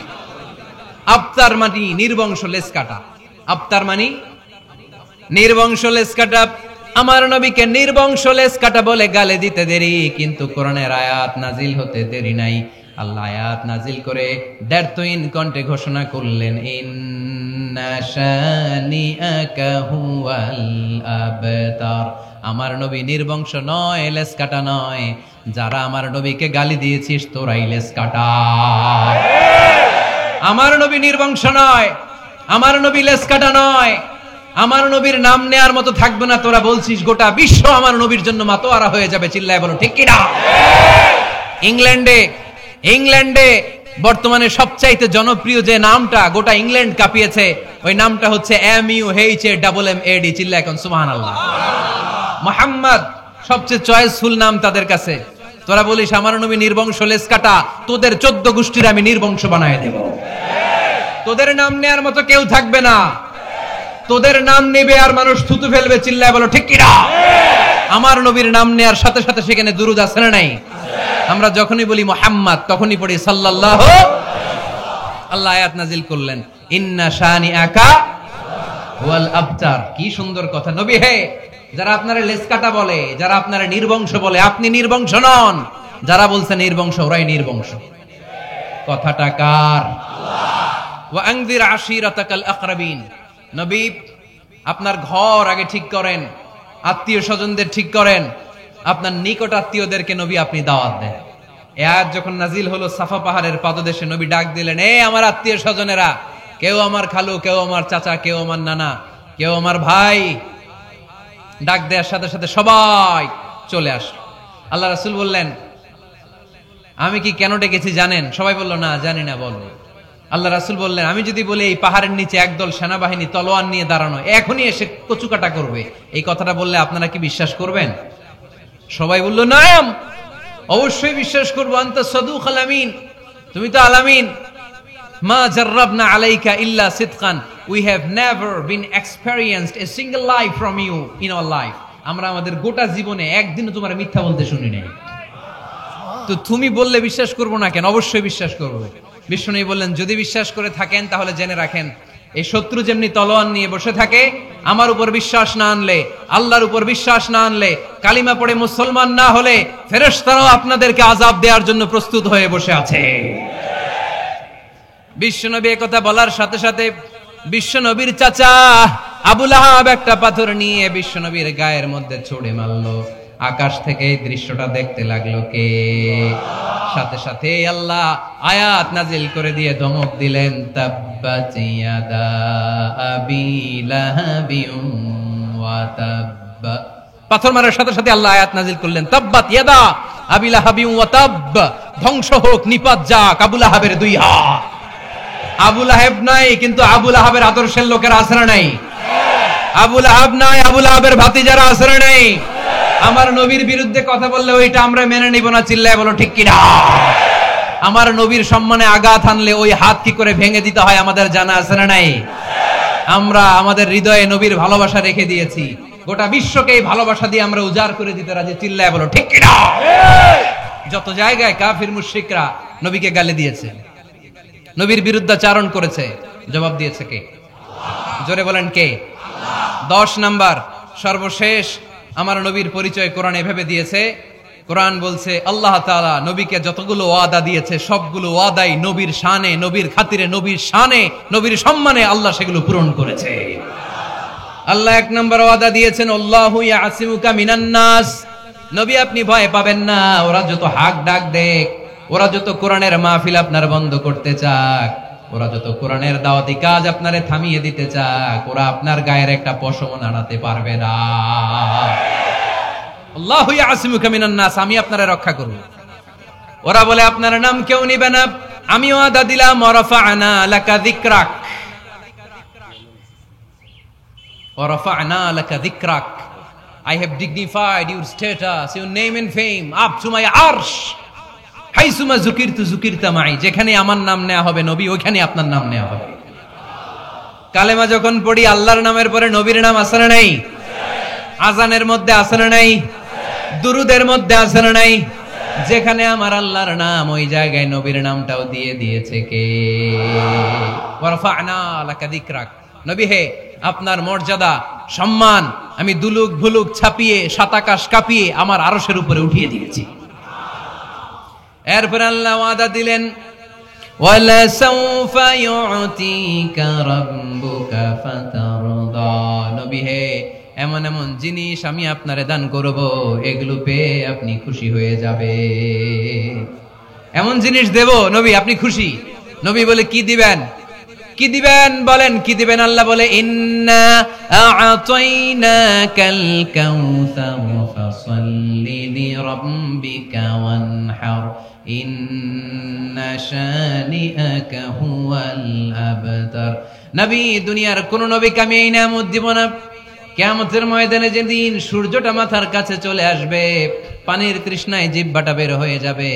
আবতার মানে নির্বংশ, লেস কাটা। আবতার মানে নির্বংশ, লেস কাটা। আমার নবীকে নির্বংশ লেস কাটা বলে গালে দিতে দেরি, কিন্তু কোরআনের আয়াত নাজিল হতে দেরি নাই। আল্লাহ আয়াত নাজিল করে দ্ব্যর্থহীন কণ্ঠে ঘোষণা করলেন, ইন্না শানিআকা হুয়াল আবতার। আমার নবী নির্বংশ নয়, লেস কাটা নয়। যারা আমার নবীকে গালি দিয়েছিস তোরাই লেস কাটা। আমার নবী নির্বংশ নয়, আমার নবী লেস কাটা নয়। আমার নবীর নাম নেয়ার মতো থাকবে না। তোরা বলছিস গোটা বিশ্ব আমার নবীর জন্য মাতোয়ারা হয়ে যাবে। চিল্লায় বলো ঠিক কি না? ইংল্যান্ডে বর্তমানে সবচাইতে জনপ্রিয় যে নামটা গোটা ইংল্যান্ড কাঁপিয়েছে, ওই নামটা হচ্ছে MUHAMMAD। চিল্লায় এখন সুবহানাল্লাহ। মুহাম্মদ সবচেয়ে চয়েসফুল নাম তাদের কাছে। তোরা বলিস আমার নবী নির্বংশ, লেস কাটা, তোদের 14 গোষ্ঠীর আমি নির্বংশ বানায় দেব। তোদের নাম নেয়ার মতো কেউ থাকবে না। তোদের নাম নেবে আর মানুষ থুতু ফেলবে। চিল্লায় বলো ঠিক কি না? আমার নবীর নাম নেয়ার সাথে সাথে সেখানে দুরূদ আছে না নাই? আমরা যখনই বলি মুহাম্মদ তখনই পড়ি সাল্লাল্লাহু। আল্লাহ আয়াত নাজিল করলেন, ইন্না শানিআকা ওয়াল আবতার। কি সুন্দর কথা। নবী হে, যারা আপনারা লেস কাটা বলে, যারা আপনারা নির্বংশ বলে, আপনি নির্বংশ নন। যারা বলছে নির্বংশ, ওরাই নির্বংশ। কথাটা কার? আল্লাহ। ওয়া আনযির আশিরাতাকাল আকরাবিন। নবী আপনার ঘর আগে ঠিক করেন, আত্মীয় স্বজনদের ঠিক করেন, আপনার নিকট আত্মীয়দেরকে নবী আপনি দাওয়াত দেন। এই আয়াত যখন নাজিল হলো, সাফা পাহাড়ের পাদদেশে নবী ডাক দিলেন, এ আমার আত্মীয় স্বজনেরা, কেউ আমার খালু, কেউ আমার চাচা, কেউ আমার নানা, কেউ আমার ভাই। ডাক দেওয়ার সাথে সাথে সবাই চলে আসলো। আল্লাহ রাসূল বললেন, আমি কি কেন ডেকেছি জানেন? সবাই বলল, না জানি না, বলো। আল্লাহ রাসূল বললেন, আমি যদি বলি এই পাহাড়ের নিচে একদল সেনাবাহিনী তলোয়ার নিয়ে দাঁড়ানো, এখনই এসে কচুকাটা করবে, এই কথাটা বললে আপনারা কি বিশ্বাস করবেন? সবাই বলল, নাম, অবশ্যই বিশ্বাস করবো। আনতা সাদুকুল আমিন, তুমি তো আলামিন। মা জাররাবনা আলাইকা ইল্লা সিদকান, we have never been experienced a single life from you in our life. আমরা আমাদের গোটা জীবনে একদিনও তোমার মিথ্যা বলতে শুনি নাই। তো তুমি বললে বিশ্বাস করবো না কেন? অবশ্যই বিশ্বাস করবো। বিষ্ণু বললেন, যদি বিশ্বাস করে থাকেন তাহলে জেনে রাখেন, এই শত্রু যেমনি তলোয়ার নিয়ে বসে থাকে, আমার উপর বিশ্বাস না আনলে, আল্লাহর উপর বিশ্বাস না আনলে, কালিমা পড়ে মুসলমান না হলে ফেরেশতারাও আপনাদেরকে আযাব দেওয়ার জন্য প্রস্তুত হয়ে বসে আছে। বিশ্বনবী কথা বলার সাথে সাথে বিশ্বনবীর চাচা আবু লাহাব একটা পাথর নিয়ে বিশ্বনবীর গায়ের মধ্যে ছুঁড়ে মারলো। আকাশ থেকে এই দৃশ্যটা দেখতে লাগলো কে? সাথে সাথে আল্লাহ আয়াত নাজিল করে দিয়ে ধমক দিলেন, তাব্বাত ইয়াদা আবি লাহাবিন ওয়া তাব্ব। পাথর মারার সাথে সাথে আল্লাহ আয়াত নাজিল করলেন, তাব্বাত ইয়াদা আবি লাহাবিন ওয়া তাব্ব, ধ্বংস হোক, নিপাত যাক আবু লাহাবের দুই হাত। আবু লাহাব নাই, কিন্তু আবু লাহাবের আদর্শের লোকেরা আছে না নাই? আবু লাহাব নাই, আবু লাহাবের ভাতিজারা আছে না নাই? আমার নবীর বিরুদ্ধে কথা বললে ওইটা আমরা মেনে নিব না, চিল্লায় বলো ঠিক কিনা? আমার নবীর সম্মানে আঘাত হানলে ওই হাত কি করে ভেঙে দিতে হয় আমাদের জানা আছে না নাই? আমরা আমাদের হৃদয়ে নবীর ভালোবাসা রেখে দিয়েছি, গোটা বিশ্বকে এই ভালোবাসা দিয়ে আমরা উজাড় করে দিতে রাজি, চিল্লায় বলো ঠিক কিনা? যত জায়গায় কাফির মুশরিকরা নবীকে গালি দিয়েছে, নবীর বিরুদ্ধাচারণ করেছে, জবাব দিয়েছে কে? জোরে বলেন কে? 10 নাম্বার সর্বশেষ আমার নবীর পরিচয় কোরআন এভাবে দিয়েছে। কোরআন বলছে আল্লাহ তাআলা নবীকে যতগুলো ওয়াদা দিয়েছে সবগুলো ওয়াদাই নবীর শানে, নবীর খাতিরে, নবীর শানে, নবীর সম্মানে আল্লাহ সেগুলো পূরণ করেছে। আল্লাহ 1 নম্বর ওয়াদা দিয়েছেন, আল্লাহু ইয়াসিমুকা মিনান নাস। নবী আপনি ভয় পাবেন না, ওরা যত হাক ডাক দেখ, ওরা যত কোরআনের মাহফিল আপনার বন্ধ করতে চাক, ওরা যত কোরআনের দাওয়াতি কাজ আপনারে থামিয়ে দিতে চাক, ওরা আপনার গায়ের একটা পশম নাড়াতে পারবে না। আল্লাহু ইয়াসিমুকা মিনান নাস, আমি আপনারে রক্ষা করব। ওরা বলে আপনার নাম কেউ নিবে না, আমি ওয়াদা দিলাম, ওয়ারাফা'না লাকা যিকরাক, ওয়ারাফা'না লাকা যিকরাক, I have dignified your status, your name and fame up to my arsh, হাইসুমা যুকিরতু যুকিরতা মাই, যেখানে আমার নাম নেওয়া হবে নবী, ওইখানে আপনার নাম নেওয়া হবে। কালেমা যখন পড়ি আল্লাহর নামের পরে নবীর নাম আছে না নাই? আজানের মধ্যে আছে না নাই? দুরুদের মধ্যে আছে না নাই? যেখানে আমার আল্লাহর নাম, ওই জায়গায় নবীর নামটাও দিয়ে দিয়েছে কে? ওয়ারফা'না লাকা যিকরাক, নবী হে আপনার মর্যাদা সম্মান আমি দুলুক ভুলুক ছাপিয়ে, সাত আকাশ কাঁপিয়ে আমার আরশের উপরে উঠিয়ে দিয়েছি। এরপর আল্লাহ ওয়াদা দিলেন, ওয়ালা সাউফা ইউতিকা রাব্বুকা ফাতারদা, নবী হে এমন এমন জিনিস আমি আপনারে দান করব, এগুলো পেয়ে আপনি খুশি হয়ে যাবে। এমন জিনিস দেব নবী আপনি খুশি। নবী বলে কি দিবেন? কি দিবেন বলেন, কি দিবেন? আল্লাহ বলে, ইন্না আ'তাইনাকাল কাউসার ফাসাল্লি লিরাব্বিকা ওয়ানহার ইন্না শানিআকা হুয়াল আবতার। নবী দুনিয়ার কোন নবীকে আমি এই নিয়ামত দিব না। কিয়ামতের ময়দানে যেদিন সূর্যটা মাথার কাছে চলে আসবে, পানির তৃষ্ণায় জিহ্বাটা বের হয়ে যাবে,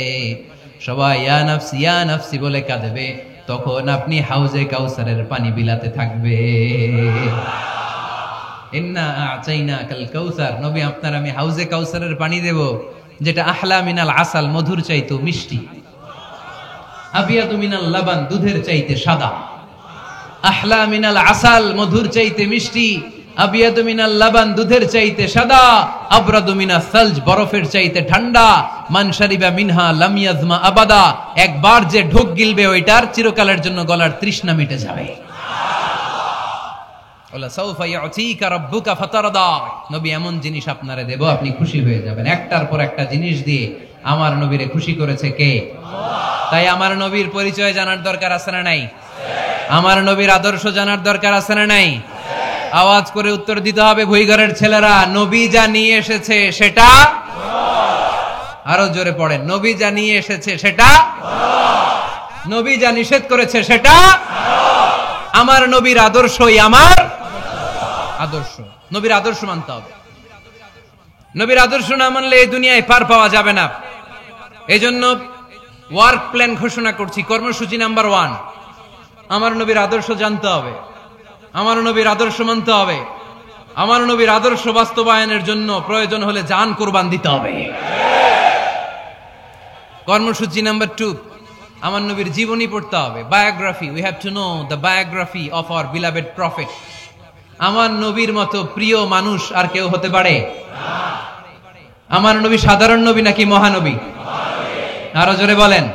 সবাই ইয়া নাফসি ইয়া নাফসি বলে কাঁদবে, তখন আপনি হাউজে কাউসারের পানি বিলাতে থাকবে। ইন্না আ'তাইনাকাল কাউসার, নবী আপনার আমি হাউজে কাউসারের পানি দেব, যেটা আহলা মিনাল আসাল, মধুর চাইতে মিষ্টি, আবিয়াতু মিনাল লাবান, দুধের চাইতে সাদা। আহলা মিনাল আসাল, মধুর চাইতে মিষ্টি, আবিয়াতু মিনাল লাবান, দুধের চাইতে সাদা, আবরাদু মিনাস সালজ, বরফের চাইতে ঠান্ডা, মান শারিবা মিনহা লাম ইয়াজমা আবাদা, একবার যে ঢোক গিলবে ওইটার চিরকালের জন্য গলার তৃষ্ণা মিটে যাবে। ওয়ালা সাউফা ইউতিকা রাব্বুকা ফাতারদা, নবী এমন জিনিস আপনারে দেব আপনি খুশি হয়ে যাবেন। একটার পর একটা জিনিস দিয়ে আমার নবীরে খুশি করেছে কে? আল্লাহ। তাই আমার নবীর পরিচয় জানার দরকার আছে না নাই? আমার নবীর আদর্শ জানার দরকার আছে না নাই? আওয়াজ করে উত্তর দিতে হবে ভুইঘরের ছেলেরা, নবী যা নিয়ে এসেছে সেটা, আরো জোরে পড়েন, নবী যা নিয়ে এসেছে সেটা, নবী যা নিষেধ করেছে সেটা, আমার নবীর আদর্শই আমার আদর্শ। নবীর আদর্শ মানতে হবে। নবীর আদর্শ না মানলে এই দুনিয়ায় পার পাওয়া যাবে না। এজন্য ওয়ার্ক প্ল্যান ঘোষণা করছি। কর্মসূচি নাম্বার 1, আমার নবীর আদর্শ জানতে হবে, আমার নবীর আদর্শ মানতে হবে, আমার নবীর আদর্শ বাস্তবায়নের জন্য প্রয়োজন হলে জান কোরবান দিতে হবে। কর্মসূচি নাম্বার 2, আমার নবীর জীবনী পড়তে হবে, biography. We have to know the biography of our beloved prophet. আমার নবীর মতো প্রিয় মানুষ আর কেউ হতে পারে? আমার নবী সাধারণ নবী নাকি মহানবী? আরো জোরে বলেন।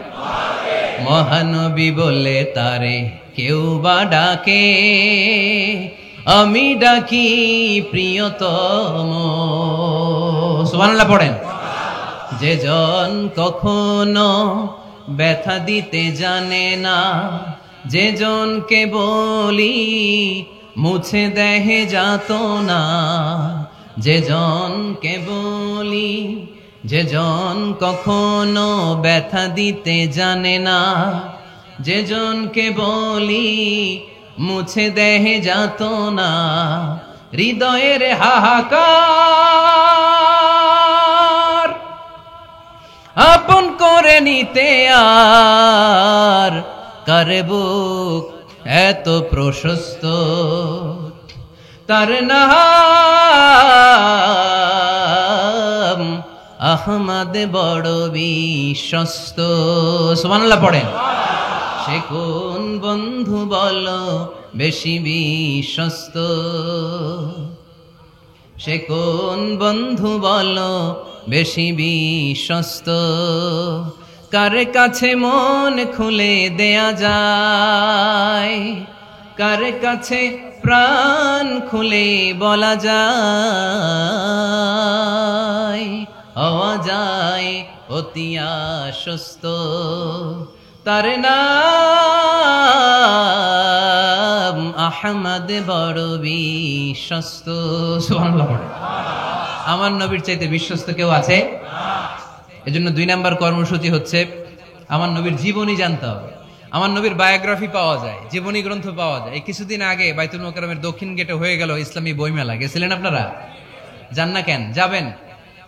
মহানবী বলে তারে কেউ বা ডাকে, আমি ডাকি প্রিয়তম। সুবহানাল্লাহ পড়েন। যে জন কখনো ব্যথা দিতে জানে না, যে জনকে বলি মুছে দেহে যাত না, যে জনকে বলি, যে জন কখনো ব্যথা দিতে জানে না, যে জনকে বলি মুছে দেহে যাত না, হৃদয়ের হাহাকার আপন করে নিতে আর কারে বুক এত প্রশস্ত, তার নাম আহমদ বড় বিশ্বস্ত। সুবহানাল্লাহ পড়েন। সে কোন বন্ধু বলো বেশি বিশ্বস্ত, সে কোন বন্ধু বলো বেশি বিশ্বস্ত, কার কাছে মন খুলে দেয়া যায়, কার কাছে প্রাণ খুলে বলা যায়, হওয়া যায় অতি আশ্বস্ত, তার নাম আহমদ বড় বিশ্বস্ত। সুবহানাল্লাহ। আমার নবীর চাইতে বিশ্বস্ত কেউ আছে? এজন্য 2 নাম্বার কর্মসূচি হচ্ছে আমার নবীর জীবনী জানতে হবে। আমার নবীর বায়োগ্রাফি পাওয়া যায়, জীবনী গ্রন্থ পাওয়া যায়। এই কিছুদিন আগে বাইতুল মোকাররমের দক্ষিণ গেটে হয়ে গেল ইসলামী বইমেলা। গেছিলেন আপনারা? যান না কেন? যাবেন।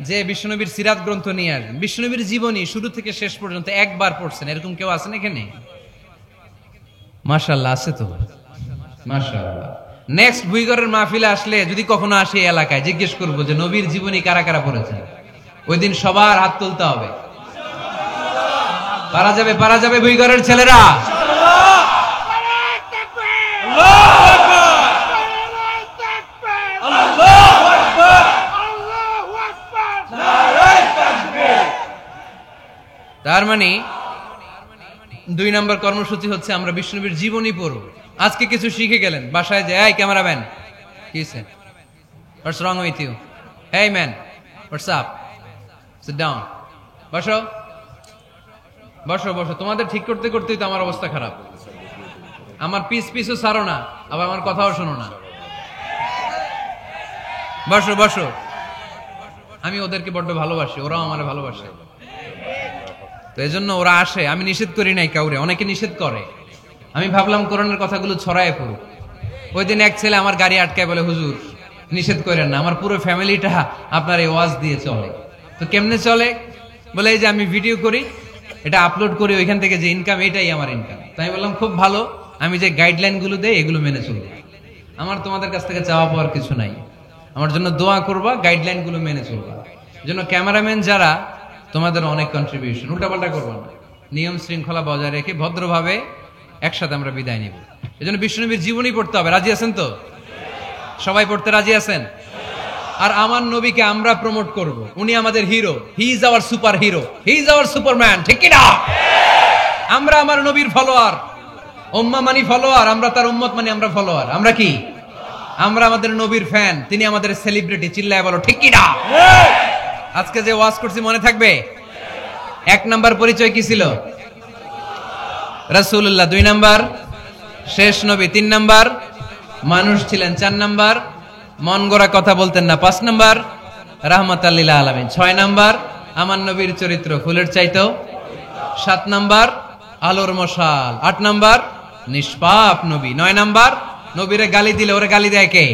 যে বিশ্বনবীর সিরাত গ্রন্থ নিয়ে আসবেন, বিশ্বনবীর জীবনী শুরু থেকে শেষ পর্যন্ত একবার পড়ছেন এরকম কেউ আছেন এখানে? মাশাআল্লাহ, আছে তো। মাশাআল্লাহ। নেক্সট বুইগরের মাহফিলে আসলে যদি কখনো আসে এই এলাকায়, জিজ্ঞেস করবো যে নবীর জীবনী কারা কারা পড়েছেন। ওই দিন সবার হাত তুলতে হবে। পারা যাবে, পারা যাবে বুইগরের ছেলেরা? তার মানে 2 নাম্বার কর্মসূচি হচ্ছে আমরা বিশ্বনবীর জীবনী পড়ব। আজকে কিছু শিখে গেলেন, বাসায় যায়, এই ক্যামেরাম্যান কি হইছে? What's wrong with you? Hey man, what's up? Sit down. বসো বসো বসো। তোমাদের ঠিক করতে করতেই তো আমার অবস্থা খারাপ। আমার পিছও ছাড়ো না, আবার আমার কথাও শোনো না। বসো বসো। আমি ওদেরকে বড্ড ভালোবাসি, ওরাও আমার ভালোবাসে, তো এই জন্য ওরা আসে। আমি নিষেধ করি নাই কাউরে, অনেকে নিষেধ করে। আমি ভাবলাম কোরআনের কথাগুলো ছড়ায় পড়ুক। ওই দিন এক ছেলে আমার গাড়ি আটকায় বলে, হুজুর নিষেধ করেন না, আমার পুরো ফ্যামিলিটা আপনার এই ওয়াজ দিয়ে চলে। তো কেমনে চলে? বলে এই যে আমি ভিডিও করি, এটা আপলোড করি, ওইখান থেকে যে ইনকাম, এটাই আমার ইনকাম। তাই আমি বললাম খুব ভালো, আমি যে গাইডলাইন গুলো দেই এগুলো মেনে চলবো। আমার তোমাদের কাছ থেকে চাওয়া পাওয়ার কিছু নাই, আমার জন্য দোয়া করবা, গাইডলাইন গুলো মেনে চলবা। জন্য ক্যামেরাম্যান যারা, তোমাদের অনেক কন্ট্রিবিউশন, উল্টাপাল্টা করবো না, নিয়ম শৃঙ্খলা বজায় রেখে ভদ্রভাবে একসাথে আমরা বিদায় নিব। এই জন্য বিশ্বনবীর জীবনী পড়তে হবে। রাজি আছেন তো? সবাই পড়তে রাজি আছেন? আর আমার নবীকে আমরা প্রমোট করব, উনি আমাদের hero. He is our super hero, he is our Superman. ঠিক কি না? আমরা আমার নবীর ফলোয়ার, উম্মাহ মানি ফলোয়ার, আমরা তার উম্মত মানি আমরা ফলোয়ার। আমরা কি? আমরা আমাদের নবীর ফ্যান, তিনি আমাদের সেলিব্রিটি। চিল্লায় বলো ঠিক কি না? আজকে যে ওয়াজ করছি মনে থাকবে? 1 নাম্বার পরিচয় কি ছিল? রাসূলুল্লাহ। 2 নাম্বার শেষ নবী। 3 নাম্বার মানুষ ছিলেন। 4 নাম্বার মন গড়া কথা বলতেন না। 5 নাম্বার রাহমাতাল লিল আলামিন। 6 নাম্বার আমার নবীর চরিত্র ফুলের চাইতেও। 7 নাম্বার আলোর মশাল। 8 নাম্বার নিষ্পাপ নবী। 9 নাম্বার নবীরে গালি দিলে ওরে গালি দেয় কে?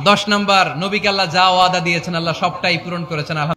10 নাম্বার নবীকে আল্লাহ যা ওয়াদা দিয়েছেন আল্লাহ সবটাই পূরণ করেছেন।